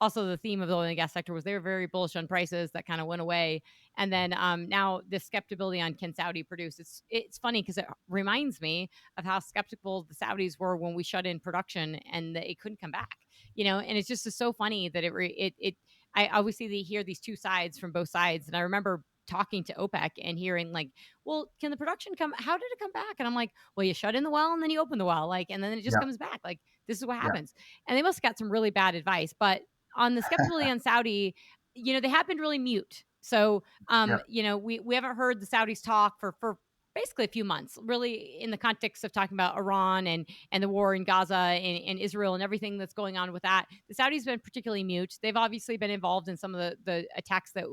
Also the theme of the oil and gas sector was they were very bullish on prices that kind of went away, and then now this skepticism on can Saudi produce. It's funny because it reminds me of how skeptical the Saudis were when we shut in production and it couldn't come back. And it's just so funny that I obviously hear these two sides from both sides, and I remember talking to OPEC and hearing like, well, can the production come? How did it come back? And I'm like, well, you shut in the well and then you open the well, like, and then it just
Yeah.
comes back. Like, this is what
Yeah.
happens. And they must have got some really bad advice. But on the skepticism on Saudi, they have been really mute. So,
Yeah.
we haven't heard the Saudis talk for basically a few months, really, in the context of talking about Iran and the war in Gaza and Israel and everything that's going on with that. The Saudis have been particularly mute. They've obviously been involved in some of the attacks that,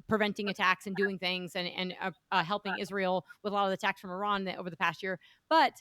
preventing attacks and doing things and helping Israel with a lot of the attacks from Iran over the past year. But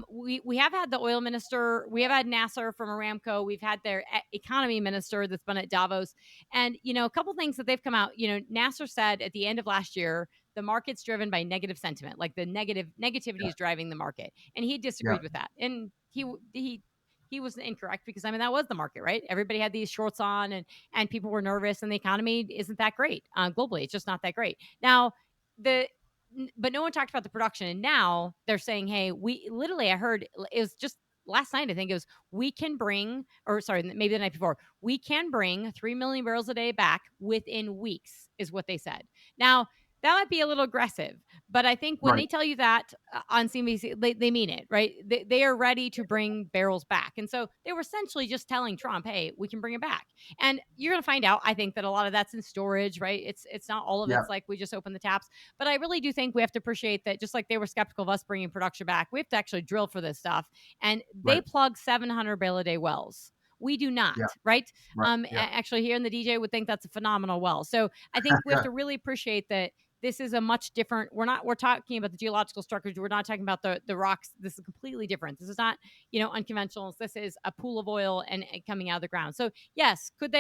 we have had the oil minister, we have had Nasser from Aramco, we've had their economy minister that's been at Davos, and a couple things that they've come out. Nasser said at the end of last year the market's driven by negative sentiment, like the negativity is driving the market, and he
Yeah.
disagreed with that, and he was incorrect because that was the market, right? Everybody had these shorts on, and people were nervous, and the economy isn't that great globally. It's just not that great now. But no one talked about the production, and now they're saying, hey, I heard it was just last night, I think it was, we can bring, or sorry, maybe the night before, we can bring 3 million barrels a day back within weeks, is what they said. Now, that might be a little aggressive, but I think when
Right.
they tell you that on CNBC, they mean it, right? They are ready to bring barrels back. And so they were essentially just telling Trump, hey, we can bring it back. And you're going to find out, I think, that a lot of that's in storage, right? It's not all of
Yeah.
it's like we just open the taps. But I really do think we have to appreciate that, just like they were skeptical of us bringing production back, we have to actually drill for this stuff. And they
Right.
plug 700 barrel a day wells. We do not,
Yeah.
right?
Right. Yeah.
Actually, here in the DJ would think that's a phenomenal well. So I think we have
Yeah.
to really appreciate that this is a much different, we're talking about the geological structures, we're not talking about the rocks. This is completely different. This is not unconventional. This is a pool of oil and coming out of the ground. So yes, would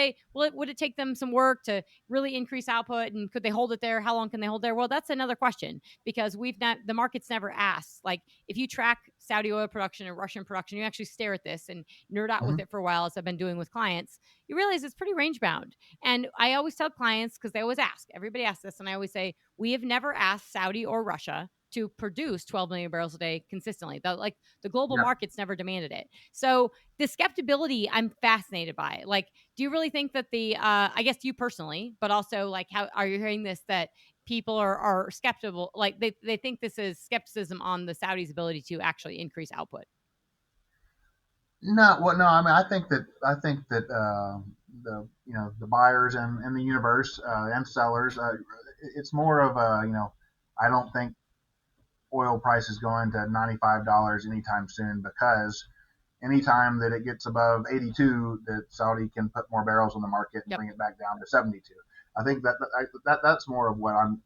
it take them some work to really increase output, and could they hold it there? How long can they hold there? Well, that's another question, because the market's never asked, like, if you track Saudi oil production and Russian production, you actually stare at this and nerd out with
Hmm.
it for a while, as I've been doing with clients, you realize it's pretty range bound. And I always tell clients, because they always ask, everybody asks this, and I always say, we have never asked Saudi or Russia to produce 12 million barrels a day consistently. The global
Yeah.
markets never demanded it. So the skepticism, I'm fascinated by. Like, do you really think that I guess you personally, but also like, how are you hearing this, that people are skeptical, like they think this is skepticism on the Saudis' ability to actually increase output?
No, well, no. I mean, I think that the the buyers and the universe and sellers, it's more of a I don't think oil price is going to $95 anytime soon, because anytime that it gets above 82, that Saudi can put more barrels on the market and
Yep.
bring it back down to 72. I think that's more of what I'm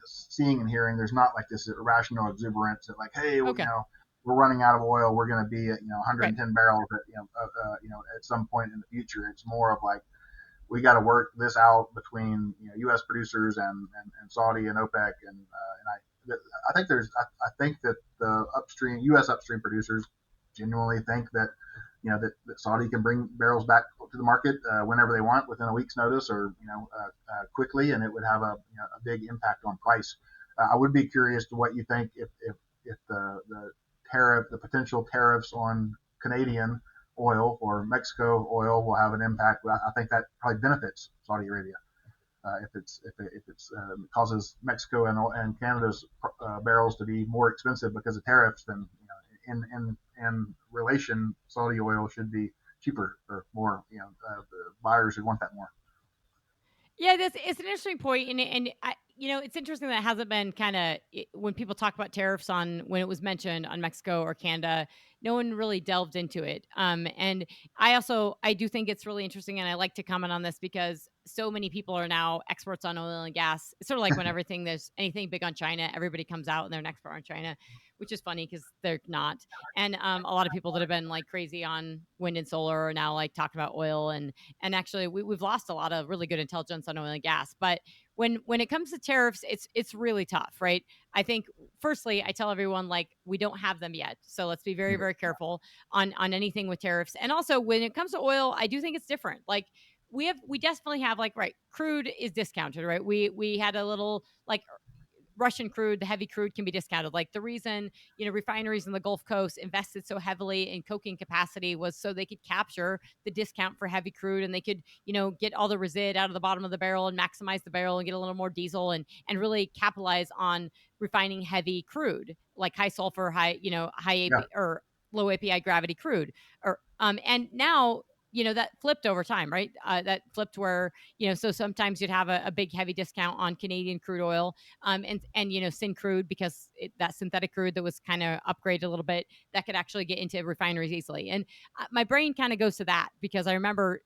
seeing and hearing. There's not like this irrational exuberance that, like, hey, well,
Okay.
we're running out of oil. We're going to be at
Right.
110 barrels at at some point in the future. It's more of like, we got to work this out between U.S. producers and Saudi and OPEC, I think I think that the upstream U.S. upstream producers genuinely think that that Saudi can bring barrels back to the market whenever they want, within a week's notice, or quickly, and it would have a big impact on price. I would be curious to what you think if the potential tariffs on Canadian oil or Mexico oil will have an impact. I think that probably benefits Saudi Arabia. If it's causes Mexico and Canada's barrels to be more expensive because of tariffs, then in relation, Saudi oil should be cheaper, or more. The buyers would want that more.
Yeah, it's an interesting point, and it's interesting that it hasn't been kind of, when people talk about tariffs on, when it was mentioned on Mexico or Canada, no one really delved into it. And I do think it's really interesting, and I like to comment on this because so many people are now experts on oil and gas. It's sort of like when there's anything big on China, everybody comes out and they're an expert on China, which is funny because they're not. And a lot of people that have been like crazy on wind and solar are now like talking about oil, and actually we've lost a lot of really good intelligence on oil and gas. But when it comes to tariffs, it's really tough, right? I think, firstly, I tell everyone, like, we don't have them yet, so let's be very, very careful on anything with tariffs. And also, when it comes to oil, I do think it's different. Like, we definitely have, like, right, crude is discounted, right? We had a little, like, Russian crude, the heavy crude, can be discounted. Like, the reason, refineries in the Gulf Coast invested so heavily in coking capacity was so they could capture the discount for heavy crude, and they could, get all the resid out of the bottom of the barrel and maximize the barrel and get a little more diesel, and really capitalize on refining heavy crude, like high sulfur, high
Yeah,
AP or low API gravity crude. And now, that flipped over time, right? That flipped where, so sometimes you'd have a big heavy discount on Canadian crude oil, and syn crude, because that synthetic crude that was kind of upgraded a little bit, that could actually get into refineries easily. And my brain kind of goes to that because I remember,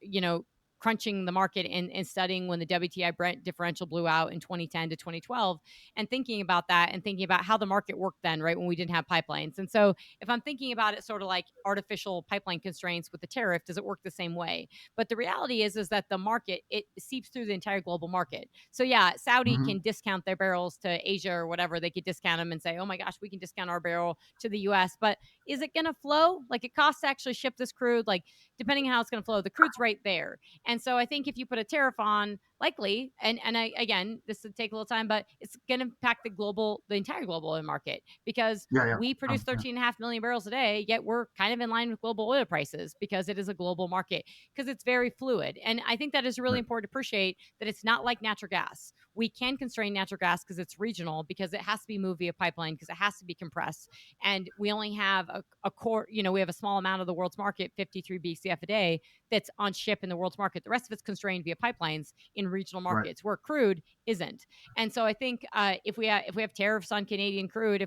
crunching the market and studying when the WTI Brent differential blew out in 2010 to 2012, and thinking about that and thinking about how the market worked then, right, when we didn't have pipelines. And so if I'm thinking about it sort of like artificial pipeline constraints with the tariff, does it work the same way? But the reality is that the market, it seeps through the entire global market. So yeah, Saudi
hmm
can discount their barrels to Asia or whatever. They could discount them and say, oh my gosh, we can discount our barrel to the US. But is it going to flow? Like, it costs to actually ship this crude. Like, depending on how it's going to flow, the crude's right there. And so I think if you put a tariff on, likely, again, this would take a little time, but it's going to impact the entire global oil market, because
yeah, yeah.
we produce
Yeah.
13.5 million barrels a day, yet we're kind of in line with global oil prices because it is a global market, because it's very fluid. And I think that is really
Right.
important to appreciate, that it's not like natural gas. We can constrain natural gas because it's regional, because it has to be moved via pipeline, because it has to be compressed. And we only have a core, we have a small amount of the world's market, 53 BCF a day, that's on ship in the world's market. The rest of it's constrained via pipelines in regional
Right.
markets where crude isn't. And so I think if we have tariffs on Canadian crude,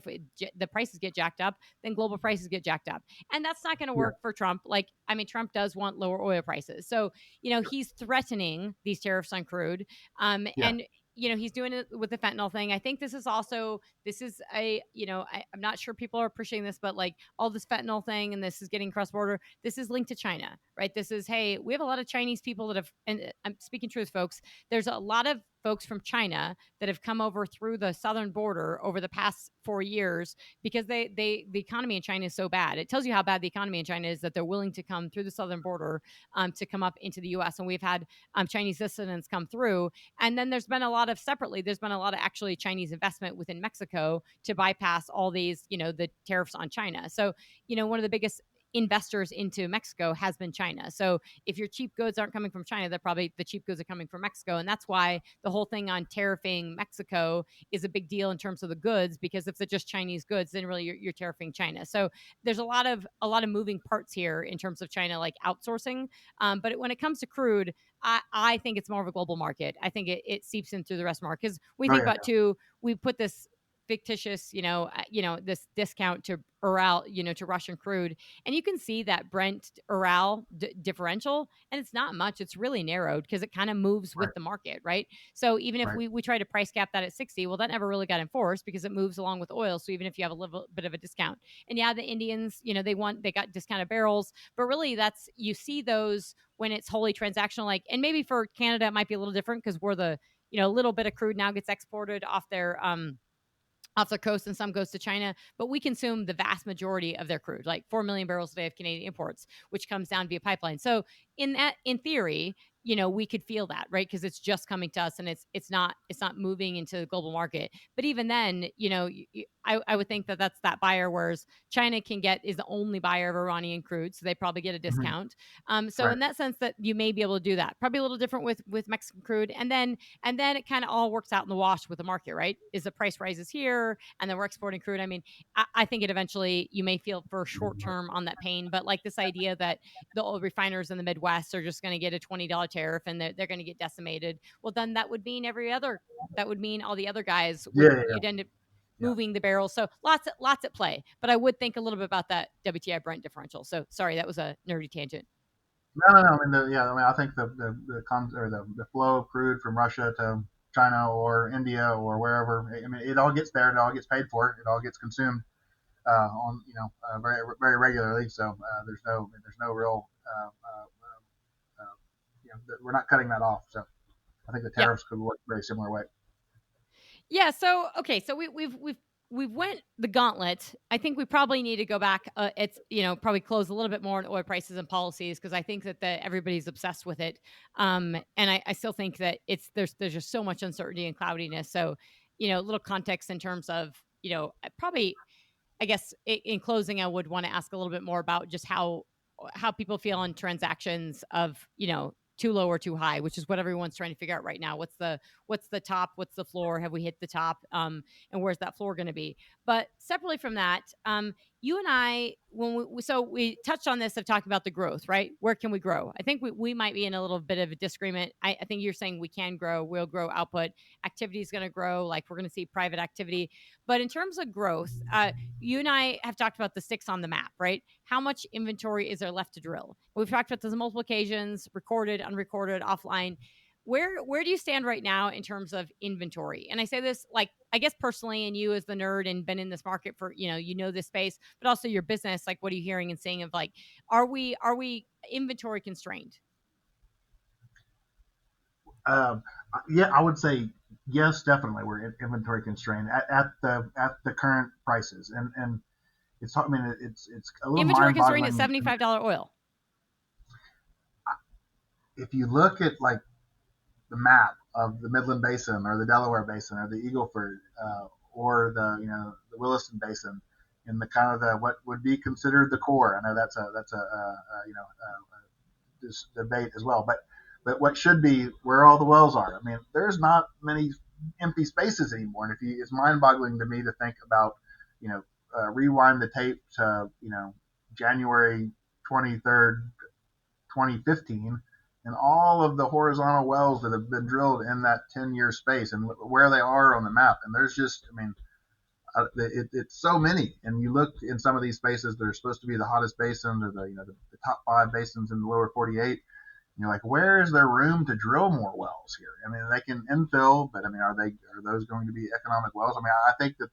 the prices get jacked up, then global prices get jacked up, and that's not going to
Yeah.
work for Trump. Like, I mean, Trump does want lower oil prices, so he's threatening these tariffs on crude,
Yeah.
and he's doing it with the fentanyl thing. I think this is I'm not sure people are appreciating this, but like, all this fentanyl thing, and this is getting cross border. This is linked to China, right? This is, hey, we have a lot of Chinese people that have, and I'm speaking truth, folks. There's a lot of folks from China that have come over through the southern border over the past 4 years because the economy in China is so bad. It tells you how bad the economy in China is that they're willing to come through the southern border to come up into the U.S. And we've had Chinese dissidents come through. And then there's been a lot of actually Chinese investment within Mexico to bypass all these, the tariffs on China. So, one of the biggest investors into Mexico has been China. So if your cheap goods aren't coming from China, they're probably the cheap goods are coming from Mexico. And that's why the whole thing on tariffing Mexico is a big deal in terms of the goods, because if they're just Chinese goods, then really you're tariffing China. So there's a lot of moving parts here in terms of China like outsourcing. But when it comes to crude, I think it's more of a global market. I think it seeps in through the rest of the market because we
Oh
think
yeah,
about too, we put this fictitious, this discount to Ural, to Russian crude, and you can see that Brent Ural differential, and it's not much. It's really narrowed because it kind of moves
right,
with the market, right? So even if
right.
we try to price cap that at 60, well, that never really got enforced because it moves along with oil. So even if you have a little bit of a discount, and yeah, the Indians, they got discounted barrels, but really you see those when it's wholly transactional, like, and maybe for Canada it might be a little different because we're the a little bit of crude now gets exported off their coast and some goes to China, but we consume the vast majority of their crude, like 4 million barrels a day of Canadian imports, which comes down via pipeline. So in theory, we could feel that, right? Because it's just coming to us and it's not moving into the global market. But even then, I would think that that's that buyer, whereas China is the only buyer of Iranian crude, so they probably get a
Mm-hmm.
discount. So
Right.
in that sense, that you may be able to do that. Probably a little different with Mexican crude, and then it kind of all works out in the wash with the market, right? Is the price rises here, and then we're exporting crude. I mean, I think it eventually you may feel for short term on that pain, but like this idea that the oil refiners in the Midwest are just going to get a $20 tariff and they're going to get decimated. Well, then that would mean all the other guys
Yeah, yeah,
you'd end up
yeah.
moving the barrels. So lots at play. But I would think a little bit about that WTI Brent differential. So sorry, that was a nerdy tangent.
No, no, no. I think the flow of crude from Russia to China or India or wherever. I mean, it all gets there. It all gets paid for. It all gets consumed very very regularly. So there's no real we're not cutting that off. So I think the
Yep.
tariffs could work very similar way.
Yeah. So okay. So we've went the gauntlet. I think we probably need to go back. It's probably close a little bit more on oil prices and policies because I think that everybody's obsessed with it. And I still think that there's just so much uncertainty and cloudiness. So little context in terms of probably I guess in closing, I would want to ask a little bit more about just how people feel on transactions of too low or too high, which is what everyone's trying to figure out right now. What's the top? What's the floor? Have we hit the top? And where's that floor going to be? But separately from that, you and I, when we touched on this of talking about the growth, right? Where can we grow? I think we might be in a little bit of a disagreement. I think you're saying we can grow, we'll grow output, activity is going to grow, like we're going to see private activity. But in terms of growth, you and I have talked about the sticks on the map, right? How much inventory is there left to drill? We've talked about this on multiple occasions, recorded, unrecorded, offline. Where do you stand right now in terms of inventory? And I say this like I guess personally, and you as the nerd and been in this market for this space, but also your business. Like, what are you hearing and seeing of like, are we inventory constrained?
Um, yeah, I would say yes, definitely. We're inventory constrained at the current prices, and it's I mean it's a little
Inventory
mind
constrained at
boggling
$75 oil.
if you look at like the map of the Midland Basin or the Delaware Basin or the Eagle Ford or the Williston Basin in the kind of the what would be considered the core. I know that's this debate as well, but what should be where all the wells are. I mean, there's not many empty spaces anymore, and it's mind-boggling to me to think about you know rewind the tape to January 23rd, 2015, and all of the horizontal wells that have been drilled in that 10-year space and where they are on the map. And there's just, I mean, it's so many. And you look in some of these spaces that are supposed to be the hottest basins or the top five basins in the lower 48. And you're like, where is there room to drill more wells here? I mean, they can infill, but I mean, are those going to be economic wells? I mean, I think that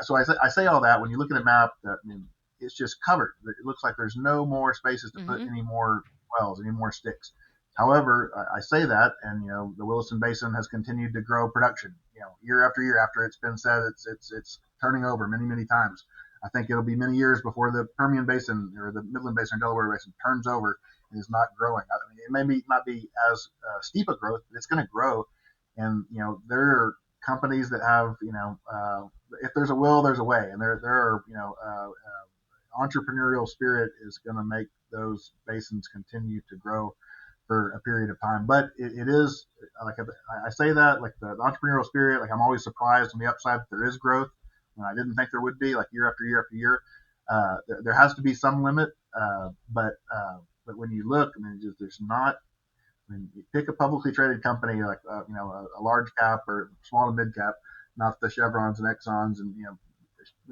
so I say all that when you look at a map. I mean, it's just covered. It looks like there's no more spaces to put
Mm-hmm.
any more wells, any more sticks. However, I say that, and the Williston Basin has continued to grow production, year after year after it's been said it's turning over many times. I think it'll be many years before the Permian Basin or the Midland Basin or Delaware Basin turns over and is not growing. I mean, it may not be as steep a growth, but it's going to grow. And there are companies that have if there's a will, there's a way, and there are entrepreneurial spirit is going to make those basins continue to grow for a period of time. But it is like I say that like the entrepreneurial spirit. Like I'm always surprised on the upside that there is growth when I didn't think there would be. Like year after year after year, there has to be some limit. But when you look, I mean, there's not. I mean, you pick a publicly traded company like a large cap or small to mid cap, not the Chevrons and Exxons and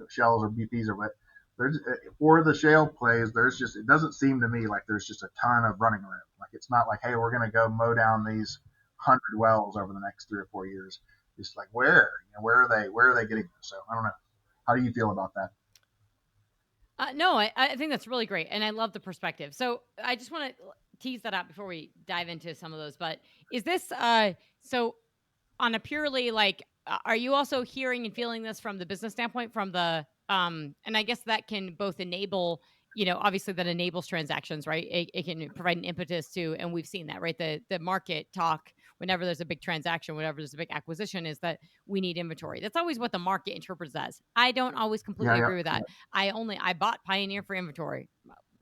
Shells or BPs or what. There's for the shale plays. There's just it doesn't seem to me like there's just a ton of running room. Like it's not like hey we're going to go mow down these 100 wells over the next 3 or 4 years. It's like where are they getting this? So I don't know. How do you feel about that?
No, I think that's really great. And I love the perspective. So I just want to tease that out before we dive into some of those. But is this, so on a purely like, are you also hearing and feeling this from the business standpoint from the, and I guess that can both enable, obviously that enables transactions, right? It can provide an impetus to, and we've seen that, right? The market talk whenever there's a big transaction, whenever there's a big acquisition is that we need inventory. That's always what the market interprets as. I don't always
Yeah,
completely
yeah,
agree with that. I bought Pioneer for inventory.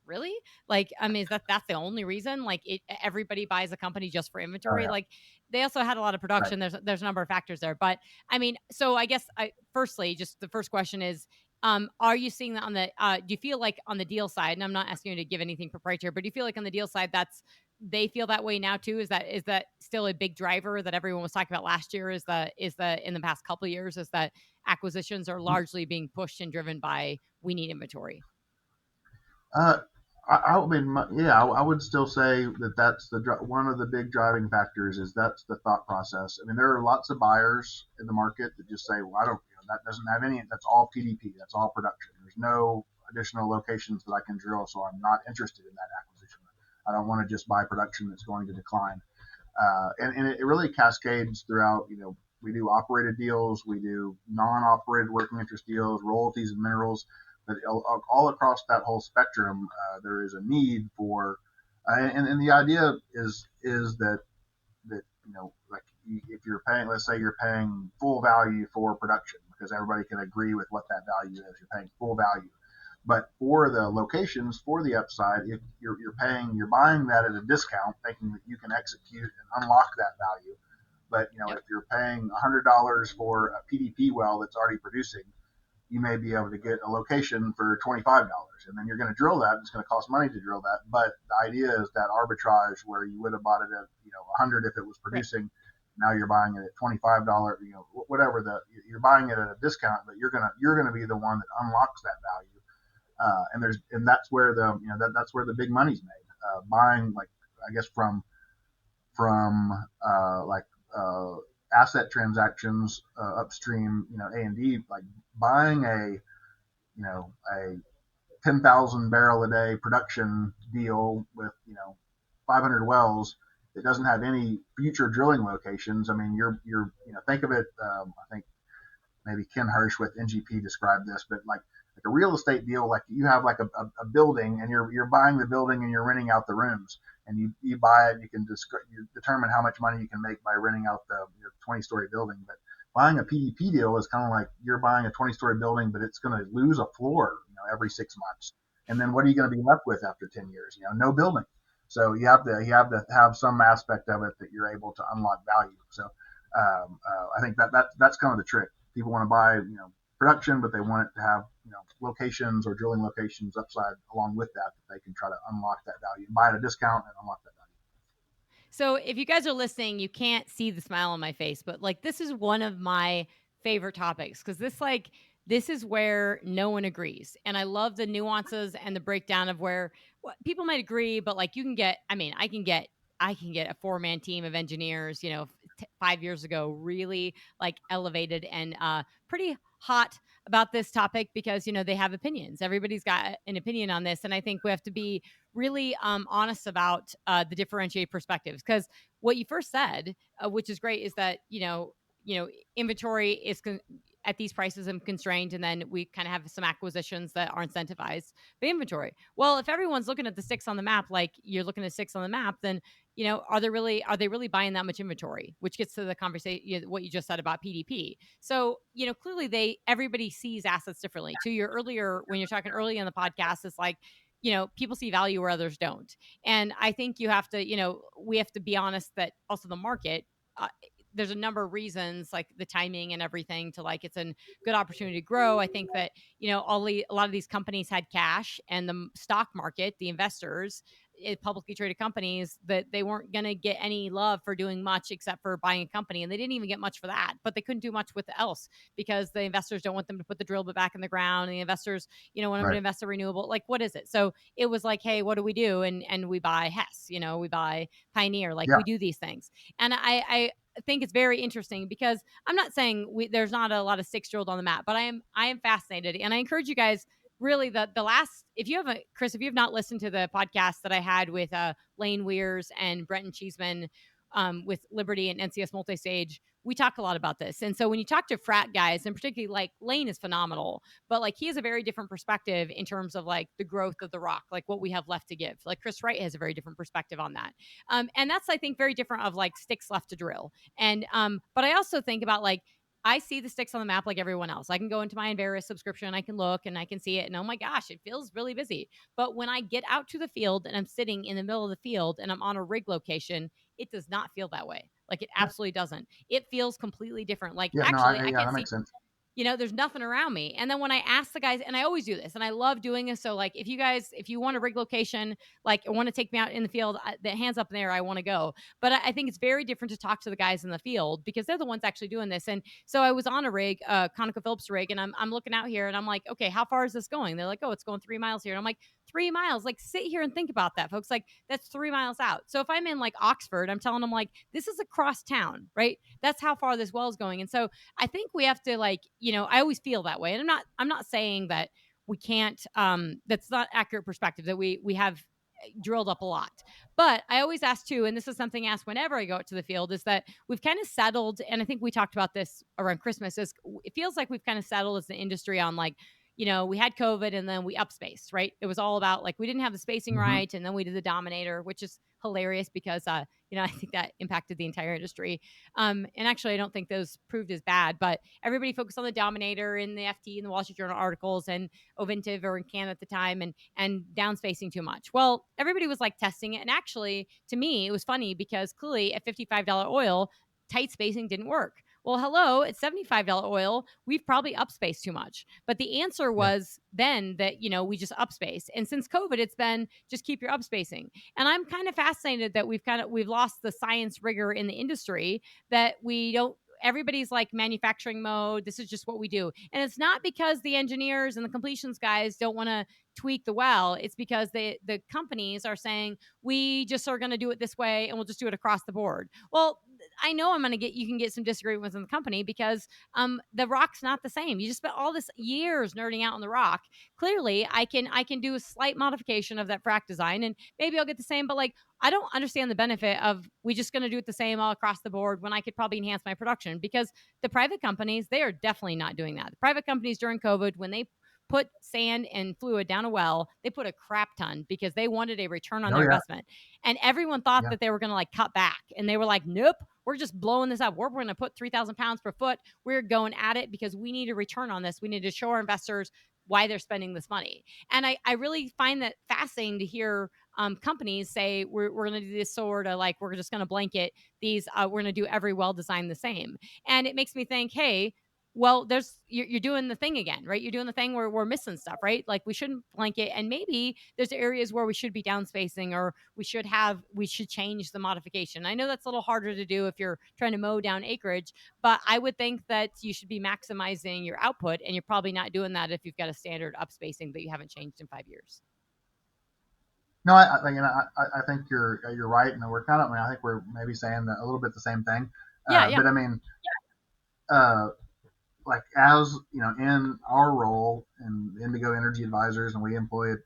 Really? Like, I mean, that's the only reason? Like, everybody buys a company just for
oh
inventory?
yeah,
Like, they also had a lot of
right.
production. There's a number of factors there, but I mean, so I guess firstly, just the first question is, are you seeing that on the? Do you feel like on the deal side? And I'm not asking you to give anything proprietary, but do you feel like on the deal side they feel that way now too? Is that still a big driver that everyone was talking about last year? Is the in the past couple of years is that acquisitions are largely being pushed and driven by we need inventory?
Uh, I mean, yeah, I would still say that that's one of the big driving factors is that's the thought process. I mean, there are lots of buyers in the market that just say, well, I don't, that doesn't have any, that's all PDP, that's all production. There's no additional locations that I can drill, so I'm not interested in that acquisition. I don't want to just buy production that's going to decline. And it really cascades throughout, we do operated deals, we do non-operated working interest deals, royalties and minerals, but all across that whole spectrum, there is a need for, and the idea is that like if you're paying, let's say you're paying full value for production because everybody can agree with what that value is. You're paying full value, but for the locations, for the upside, if you're buying that at a discount, thinking that you can execute and unlock that value. But
Yep.
if you're paying $100 for a PDP well that's already producing, you may be able to get a location for $25, and then you're going to drill that. And it's going to cost money to drill that, but the idea is that arbitrage where you would have bought it at 100 if it was
Right.
producing. Now you're buying it at $25, whatever you're buying it at a discount, but you're gonna be the one that unlocks that value. And that's where that's where the big money's made. Buying like I guess from like asset transactions upstream, A&D, like buying a 10,000 barrel a day production deal with 500 wells. It doesn't have any future drilling locations. I mean, think of it. I think maybe Ken Hirsch with NGP described this, but like a real estate deal, like you have like a building and you're buying the building and you're renting out the rooms, and you buy it. You determine how much money you can make by renting out the 20-story building. But buying a PDP deal is kind of like you're buying a 20-story building, but it's going to lose a floor, every 6 months. And then what are you going to be left with after 10 years? No building. So you have to have some aspect of it that you're able to unlock value. So I think that's kind of the trick. People want to buy production, but they want it to have locations or drilling locations upside along with that they can try to unlock that value, buy at a discount and unlock that value.
So if you guys are listening, you can't see the smile on my face, but like this is one of my favorite topics because this is where no one agrees. And I love the nuances and the breakdown of where people might agree, but like you can get, I mean, I can get a four-man team of engineers, 5 years ago, really like elevated and pretty hot about this topic because they have opinions. Everybody's got an opinion on this, and I think we have to be really honest about the differentiated perspectives. Because what you first said, which is great, is that inventory is at these prices and constrained, and then we kind of have some acquisitions that are incentivized by inventory. Well, if everyone's looking at the sticks on the map, like you're looking at sticks on the map, then are they really buying that much inventory? Which gets to the conversation, what you just said about PDP. So clearly everybody sees assets differently. To your earlier, when you're talking early in the podcast, it's like people see value where others don't. And I think you have to, we have to be honest that also the market, there's a number of reasons, like the timing and everything, to like it's a good opportunity to grow. I think that a lot of these companies had cash, and the stock market, the investors, publicly traded companies, that they weren't going to get any love for doing much except for buying a company, and they didn't even get much for that. But they couldn't do much with else because the investors don't want them to put the drill bit back in the ground, and the investors want them to
Right.
invest in renewable. Like, what is it? So it was like, hey, what do we do? And we buy Hess, we buy Pioneer, like
Yeah.
we do these things. And I think it's very interesting because I'm not saying there's not a lot of sticks drilled on the map, but I am fascinated, and I encourage you guys. Really, the last, if you have Chris, if you have not listened to the podcast that I had with Lane Weirs and Brenton Cheeseman, with Liberty and NCS Multistage, we talk a lot about this. And so when you talk to frat guys, and particularly like Lane is phenomenal, but like he has a very different perspective in terms of like the growth of the rock, like what we have left to give. Like Chris Wright has a very different perspective on that. And that's, I think, very different of like sticks left to drill. And but I also think about like, I see the sticks on the map like everyone else. I can go into my Enverus subscription, I can look and I can see it, and oh my gosh, it feels really busy. But when I get out to the field and I'm sitting in the middle of the field and I'm on a rig location, it does not feel that way. Like it
Yeah.
absolutely doesn't. It feels completely different. Like
Yeah. No.
actually, I
Yeah.
can't
That
see,
makes sense.
there's nothing around me. And then when I ask the guys, and I always do this, and I love doing this. So like, if you want a rig location, like, or want to take me out in the field, the hands up in there, I want to go. But I think it's very different to talk to the guys in the field because they're the ones actually doing this. And so I was on a rig, ConocoPhillips rig, and I'm looking out here and I'm like, okay, how far is this going? They're like, oh, it's going 3 miles here. And I'm like, 3 miles? Like, sit here and think about that, folks. Like, that's 3 miles out. So if I'm in like Oxford, I'm telling them like, this is across town, right? That's how far this well is going. And so I think we have to like, I always feel that way. And I'm not saying that we can't, that's not accurate perspective, that we have drilled up a lot. But I always ask too, and this is something I ask whenever I go out to the field, is that we've kind of settled, and I think we talked about this around Christmas, is it feels like we've kind of settled as the industry on like, we had COVID and then we upspaced, right? It was all about like we didn't have the spacing
Mm-hmm.
right, and then we did the Dominator, which is hilarious because I think that impacted the entire industry. And actually, I don't think those proved as bad, but everybody focused on the Dominator in the FT and the Wall Street Journal articles, and Oventive or in Canada at the time, and downspacing too much. Well, everybody was like testing it, and actually, to me, it was funny because clearly at $55 oil, tight spacing didn't work. Well, hello, at $75 oil, we've probably upspaced too much. But the answer
Yeah.
was then that, we just upspaced. And since COVID, it's been just keep your upspacing. And I'm kind of fascinated that we've lost the science rigor in the industry, that we don't, everybody's like manufacturing mode. This is just what we do. And it's not because the engineers and the completions guys don't want to tweak the well. It's because the companies are saying, we just are going to do it this way and we'll just do it across the board. Well, I know you can get some disagreement within the company because the rock's not the same. You just spent all this years nerding out on the rock. Clearly, I can do a slight modification of that frac design, and maybe I'll get the same. But like, I don't understand the benefit of we just going to do it the same all across the board when I could probably enhance my production, because the private companies, they are definitely not doing that. The private companies during COVID, when they put sand and fluid down a well, they put a crap ton because they wanted a return on
Oh
their
yeah.
investment. And everyone thought
Yeah.
that they were going to like cut back, and they were like, nope, we're just blowing this up. We're going to put 3,000 pounds per foot. We're going at it because we need a return on this. We need to show our investors why they're spending this money. And I really find that fascinating to hear companies say we're going to do this sort of like, we're just going to blanket these, we're going to do every well design the same. And it makes me think, hey, well, you're doing the thing again, right? You're doing the thing where we're missing stuff, right? Like we shouldn't blanket, and maybe there's areas where we should be downspacing, or we should change the modification. I know that's a little harder to do if you're trying to mow down acreage, but I would think that you should be maximizing your output, and you're probably not doing that if you've got a standard upspacing that you haven't changed in 5 years.
No, I think you're right, and we're kind of. I mean, I think we're maybe saying a little bit the same thing.
Yeah, yeah.
But I mean, uh, like as in our role in Indigo Energy Advisors, and we employ a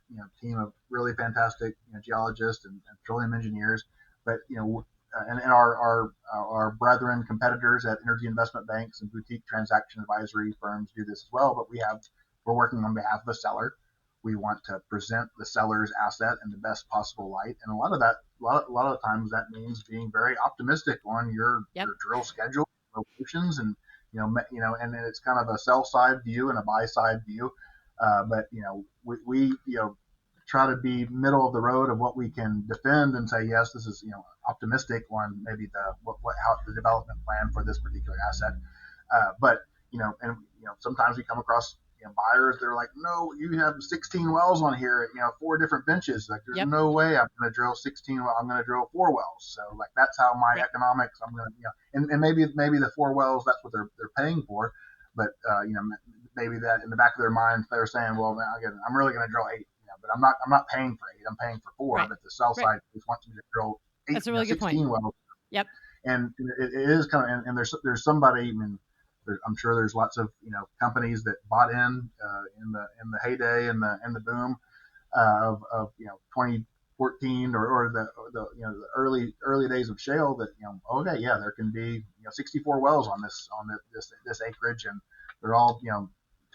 team of really fantastic geologists and petroleum engineers, but and our brethren competitors at energy investment banks and boutique transaction advisory firms do this as well. But we're working on behalf of a seller. We want to present the seller's asset in the best possible light, and a lot of times that means being very optimistic on
Yep.
your drill schedule, locations, and and then it's kind of a sell side view and a buy side view. But we try to be middle of the road of what we can defend and say, yes, this is optimistic on maybe how the development plan for this particular asset. But sometimes we come across buyers. They're like, no, you have 16 wells on here, 4 different benches. Like, there's
Yep.
no way I'm going to drill 16. I'm going to drill 4 wells. So like that's how my
Right.
economics. I'm going to and maybe the 4 wells that's what they're paying for. But maybe that in the back of their mind they're saying, well, man, again, I'm really going to drill 8. But I'm not paying for 8. I'm paying for 4.
Right.
But the sell
Right.
side just wants me to drill 8,
That's a really good point.
16 wells.
Yep.
And it is kind of and there's somebody. I mean, I'm sure there's lots of companies that bought in the heyday and the boom of 2014 or the early days of shale that okay, yeah, there can be 64 wells on this acreage, and they're all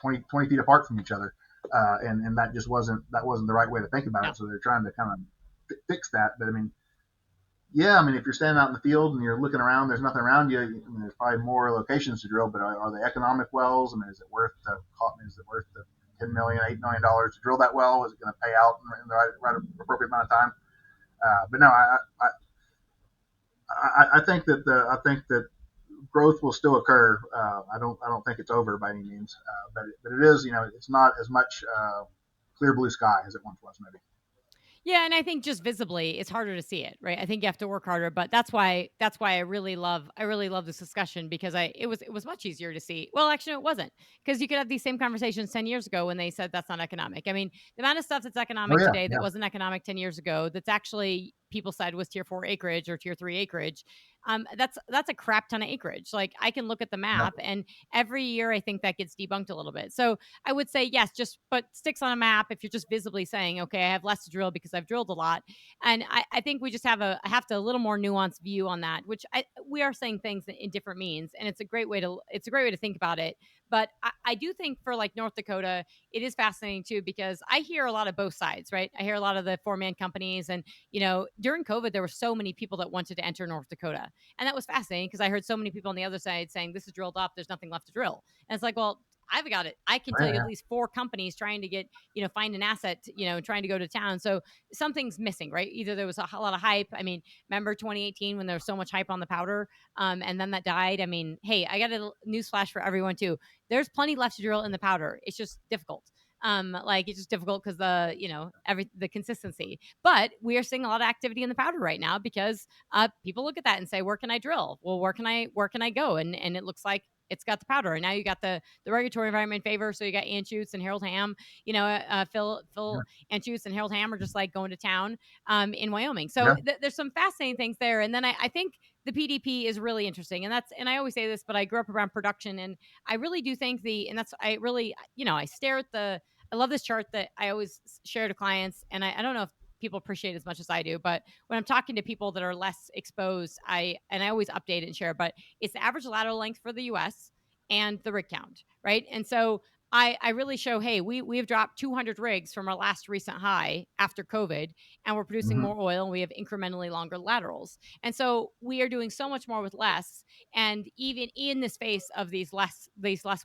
20 feet apart from each other, and that wasn't the right way to think about
No.
it. So they're trying to kind of fix that. But I mean, yeah, I mean, if you're standing out in the field and you're looking around, there's nothing around you. I mean, there's probably more locations to drill, but are they economic wells? I mean, is it worth the $10 million, $8 million to drill that well? Is it going to pay out in the right appropriate amount of time? But no, I think that growth will still occur. I don't think it's over by any means, but it is. It's not as much clear blue sky as it once was, maybe.
Yeah, and I think just visibly, it's harder to see it, right? I think you have to work harder, but that's why I really love this discussion because it was much easier to see. Well, actually, no, it wasn't because you could have these same conversations 10 years ago when they said that's not economic. I mean, the amount of stuff that's
Oh
economic
yeah,
today that
yeah,
wasn't economic 10 years ago, that's actually people said was tier 4 acreage or tier 3 acreage. That's a crap ton of acreage. Like I can look at the
yeah.
map, and every year I think that gets debunked a little bit. So I would say yes, just but sticks on a map if you're just visibly saying, okay, I have less to drill because I've drilled a lot. And I think we just have to a little more nuanced view on that, which we are saying things in different means, and it's a great way to think about it. But I do think for like North Dakota, it is fascinating too because I hear a lot of both sides, right? I hear a lot of the 4-man companies, and during COVID, there were so many people that wanted to enter North Dakota, and that was fascinating because I heard so many people on the other side saying this is drilled up, there's nothing left to drill, and it's like, well, I've got it. I can
Oh,
tell you at
yeah,
least 4 companies trying to get, find an asset, trying to go to town. So something's missing, right? Either there was a lot of hype. I mean, remember 2018 when there was so much hype on the powder, and then that died. I mean, hey, I got a news flash for everyone too. There's plenty left to drill in the powder. It's just difficult. Like it's just difficult because the consistency. But we are seeing a lot of activity in the powder right now because people look at that and say, where can I drill? Well, where can I go? And it looks like it's got the powder, and now you got the regulatory environment in favor. So you got Anschutz and Harold Ham, Phil Anschutz and Harold Ham are just like going to town in Wyoming. So
yeah,
there's some fascinating things there. And then I think the PDP is really interesting, and I always say this, but I grew up around production, and I really do think and that's I really I stare at I love this chart that I always share to clients, and I don't know if people appreciate as much as I do, but when I'm talking to people that are less exposed, I always update it and share. But it's the average lateral length for the U.S. and the rig count, right? And so I really show, hey, we've dropped 200 rigs from our last recent high after COVID, and we're producing
mm-hmm.
more oil, and we have incrementally longer laterals. And so we are doing so much more with less. And even in the space of these less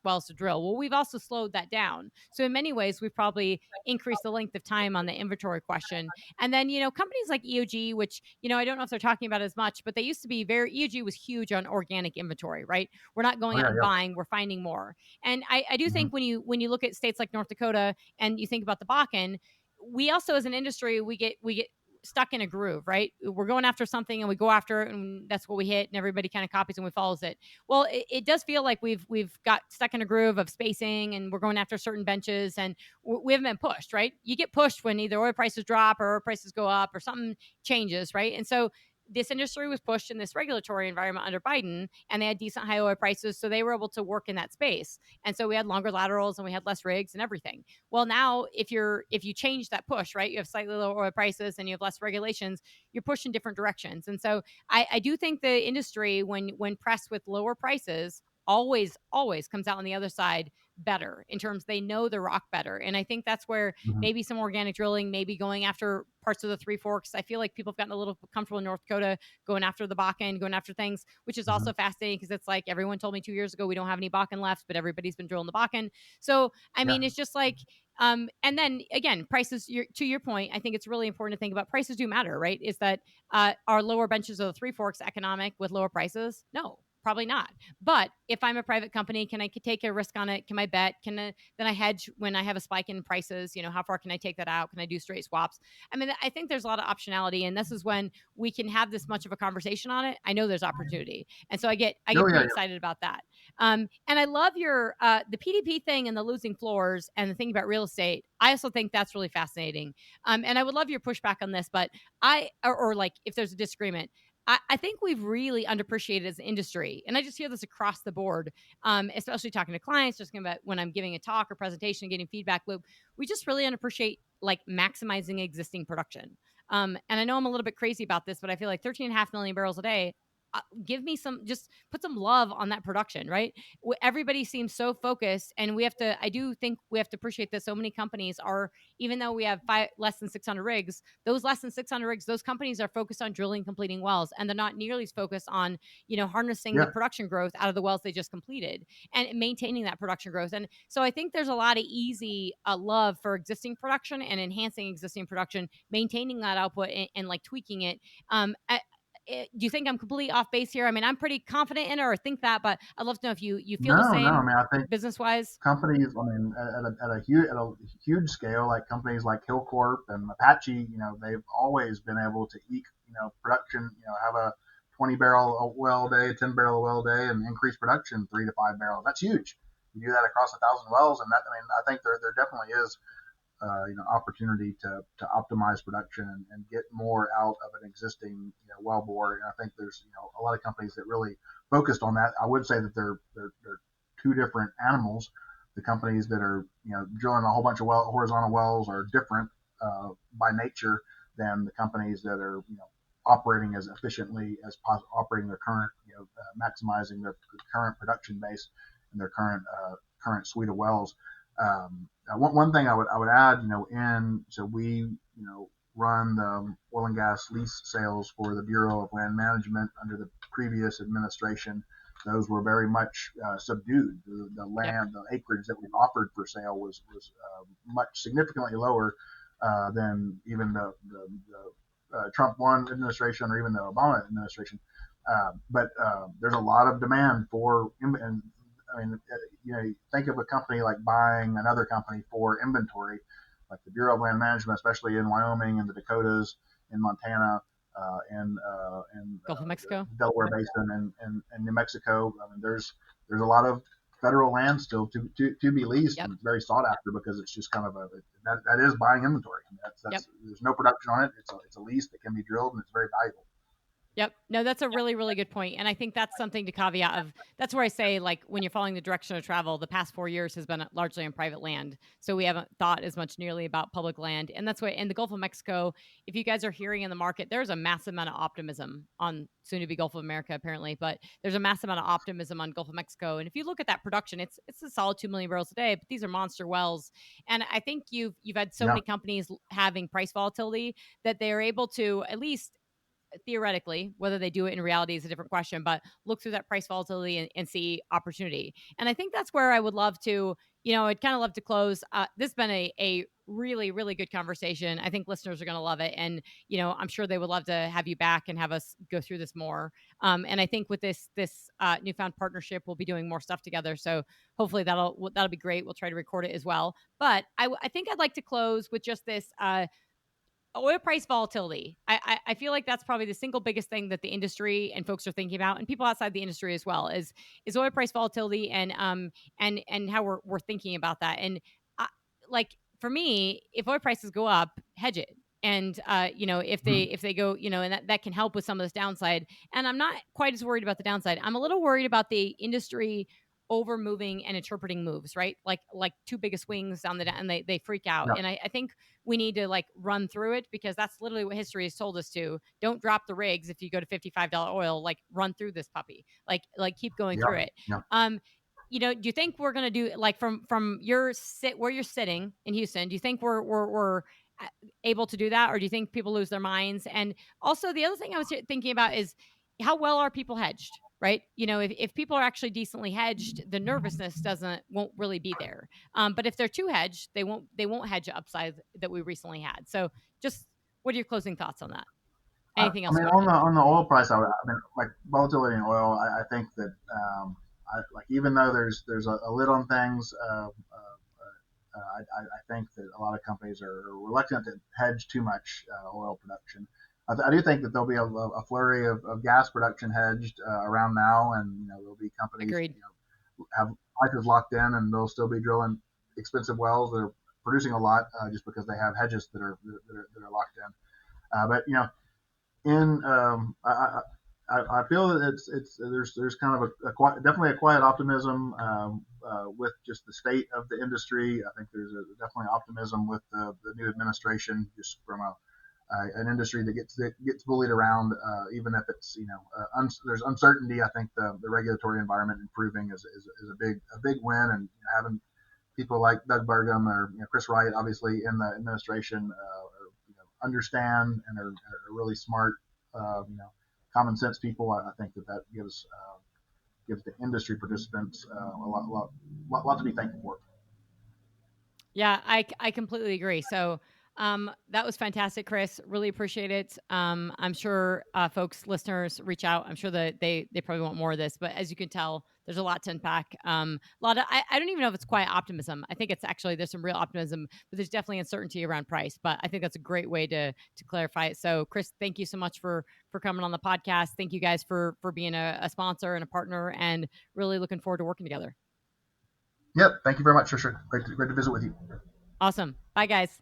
wells to drill, well, we've also slowed that down. So in many ways, we've probably increased the length of time on the inventory question. And then companies like EOG, which I don't know if they're talking about as much, but they used to be EOG was huge on organic inventory, right? We're not
Oh
going out
yeah,
and
yeah.
buying, we're finding more. And I do
Mm-hmm.
think when you look at states like North Dakota and you think about the Bakken, we also as an industry we get stuck in a groove, right? We're going after something and we go after it, and that's what we hit, and everybody kind of copies and we follows it. Well, it does feel like we've got stuck in a groove of spacing, and we're going after certain benches, and we haven't been pushed, right? You get pushed when either oil prices drop or oil prices go up or something changes, right? And so this industry was pushed in this regulatory environment under Biden, and they had decent high oil prices, so they were able to work in that space. And so we had longer laterals and we had less rigs and everything. Well, now if you change that push, right, you have slightly lower oil prices and you have less regulations, you're pushing different directions. And so I do think the industry, when pressed with lower prices, always comes out on the other side better in terms they know the rock better. And I think that's where
Mm-hmm.
maybe some organic drilling, maybe going after parts of the Three Forks. I feel like people have gotten a little comfortable in North Dakota going after the Bakken, going after things, which is
Mm-hmm.
also fascinating because it's like everyone told me 2 years ago we don't have any Bakken left, but everybody's been drilling the Bakken. So I
Yeah.
mean, it's just like and then again, prices. To your point, I think it's really important to think about prices do matter, right? Is that are lower benches of the Three Forks economic with lower prices? No, probably not. But if I'm a private company, can I take a risk on it? Can I bet? Then I hedge when I have a spike in prices? How far can I take that out? Can I do straight swaps? I mean, I think there's a lot of optionality, and this is when we can have this much of a conversation on it. I know there's opportunity, and so I get
Oh yeah,
pretty
yeah.
excited about that. And I love your the PDP thing and the losing floors and the thing about real estate. I also think that's really fascinating. And I would love your pushback on this, but or like if there's a disagreement. I think we've really underappreciated as an industry, and I just hear this across the board, especially talking to clients, just about when I'm giving a talk or presentation, getting feedback loop. We just really underappreciate like maximizing existing production. And I know I'm a little bit crazy about this, but I feel like 13.5 million barrels a day. Give me just put some love on that production, right? Everybody seems so focused, and I do think we have to appreciate that so many companies are, even though we have less than 600 rigs, those less than 600 rigs, those companies are focused on drilling, completing wells, and they're not nearly as focused on, harnessing the
Yeah.
production growth out of the wells they just completed and maintaining that production growth. And so I think there's a lot of easy love for existing production and enhancing existing production, maintaining that output and like tweaking it. Do you think I'm completely off base here? I mean, I'm pretty confident in it or think that, but I'd love to know if you feel the
No, no. I
same
mean, I think
business wise.
companies, I mean, at a huge scale, like companies like Hillcorp and Apache, they've always been able to eke, production, have a 20 barrel a well day, 10 barrel a well day, and increase production 3 to 5 barrels. That's huge. You do that across 1,000 wells, and that, I mean, I think there definitely is opportunity to optimize production and get more out of an existing well bore. And I think there's a lot of companies that really focused on that. I would say that they're two different animals. The companies that are drilling a whole bunch of horizontal wells are different by nature than the companies that are operating as efficiently as possible, operating their current maximizing their current production base and their current suite of wells. One thing I would add, so we run the oil and gas lease sales for the Bureau of Land Management under the previous administration. Those were very much subdued. The
Yep.
land, the acreage that we offered for sale was much significantly lower than even the Trump one administration or even the Obama administration. But there's a lot of demand for, and I mean, think of a company like buying another company for inventory, like the Bureau of Land Management, especially in Wyoming and the Dakotas, in Montana, and
Gulf of
the
Mexico.
Delaware Basin and New Mexico. I mean, there's a lot of federal land still to be leased,
Yep.
and it's very sought after because it's just kind of that is buying inventory. I mean,
Yep.
there's no production on it. It's a lease that can be drilled and it's very valuable.
Yep. No, that's a really, really good point. And I think that's something to caveat of. That's where I say, like, when you're following the direction of travel, the past 4 years has been largely on private land. So we haven't thought as much nearly about public land. And that's why in the Gulf of Mexico, if you guys are hearing in the market, there's a massive amount of optimism on soon to be Gulf of America, apparently, but there's a massive amount of optimism on Gulf of Mexico. And if you look at that production, it's a solid 2 million barrels a day, but these are monster wells. And I think you've had so
Yeah,
many companies having price volatility that they are able to at least theoretically, whether they do it in reality is a different question, but look through that price volatility and see opportunity. And I think that's where I would love to, I'd kind of love to close. This has been a really, really good conversation. I think listeners are going to love it. And, I'm sure they would love to have you back and have us go through this more. And I think with this newfound partnership, we'll be doing more stuff together. So hopefully that'll be great. We'll try to record it as well. But I think I'd like to close with just this, oil price volatility. I feel like that's probably the single biggest thing that the industry and folks are thinking about, and people outside the industry as well, is oil price volatility and how we're thinking about that. And like for me, if oil prices go up, hedge it. And if they go, and that can help with some of this downside. And I'm not quite as worried about the downside. I'm a little worried about the industry over moving and interpreting moves, right? Like too big of swings on the down, and they freak out.
Yeah.
And I think we need to like run through it, because that's literally what history has told us to. Don't drop the rigs if you go to $55 oil. Like, run through this puppy. Like keep going
Yeah.
through it.
Yeah.
Do you think we're gonna do, like, from your sit where you're sitting in Houston? Do you think we're able to do that, or do you think people lose their minds? And also, the other thing I was thinking about is, how well are people hedged? Right? If people are actually decently hedged, the nervousness won't really be there. But if they're too hedged, they won't hedge upside that we recently had. So, just what are your closing thoughts on that? Anything
I
else
mean, on
quickly?
the oil price, I mean, like volatility in oil, I think that like even though there's a lid on things, I think that a lot of companies are reluctant to hedge too much oil production. I do think that there'll be a flurry of gas production hedged around now, and there'll be companies
Agreed.
have prices locked in, and they'll still be drilling expensive wells that are producing a lot just because they have hedges that are locked in. But in I feel that there's kind of definitely a quiet optimism with just the state of the industry. I think there's definitely optimism with the new administration, just from an industry that gets bullied around, even if it's there's uncertainty. I think the regulatory environment improving is a big win, and having people like Doug Burgum or Chris Wright, obviously in the administration, understand and are really smart, common sense people. I think that gives the industry participants a lot to be thankful for.
Yeah, I completely agree. So, that was fantastic, Chris. Really appreciate it. I'm sure folks, listeners, reach out. I'm sure that they probably want more of this, but as you can tell, there's a lot to unpack. A lot of I don't even know if it's quiet optimism. I think it's actually, there's some real optimism, but there's definitely uncertainty around price. But I think that's a great way to clarify it. So, Chris, thank you so much for coming on the podcast. Thank you guys for being a sponsor and a partner, and really looking forward to working together.
Yep. Thank you very much, Trisha. Great to visit with you.
Awesome. Bye, guys.